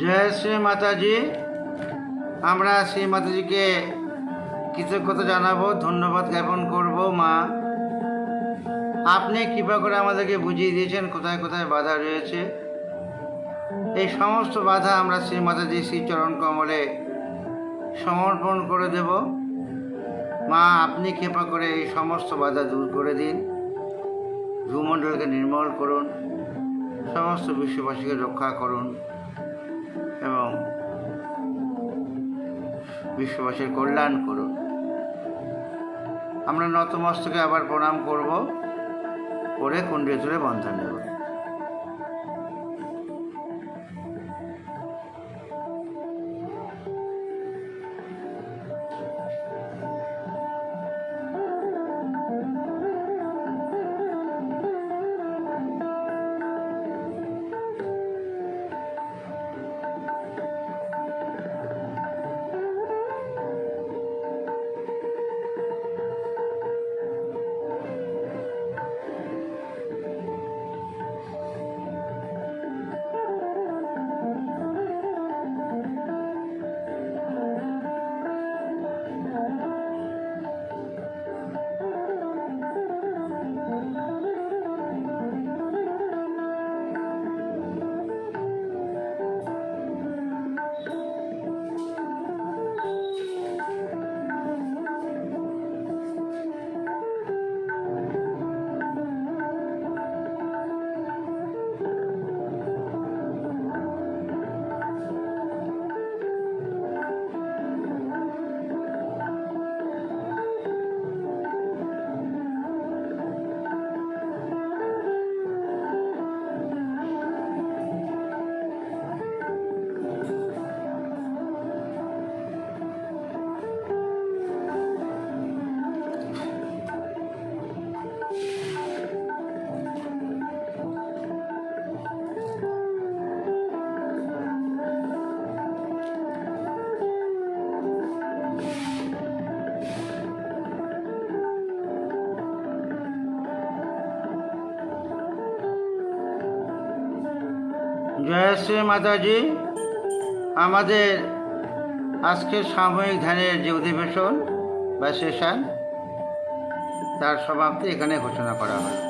জয় শ্রী মাতাজি। আমরা শ্রী মাতাজিকে কৃতজ্ঞতা জানাবো, ধন্যবাদ জ্ঞাপন করব। মা, আপনি কৃপা করে আমাদেরকে বুঝিয়ে দিয়েছেন কোথায় কোথায় বাধা রয়েছে। এই সমস্ত বাধা আমরা শ্রী মাতাজি শ্রী চরণ কমলে সমর্পণ করে দেব। মা, আপনি কৃপা করে এই সমস্ত বাধা দূর করে দিন, ভূমণ্ডলকে নির্মল করুন, সমস্ত বিশ্ববাসীকে রক্ষা করুন এবং বিশ্ববাসীর কল্যাণ করুন। আমরা নতমস্তকে আবার প্রণাম করব, করে কুণ্ডে তুলে বন্ধন নেব। জয় শ্রী মাতাজি। আমাদের আজকের সাময়িক ধ্যানের যে অধিবেশন বা সেশন, তার সমাপ্তি এখানে ঘোষণা করা হয়।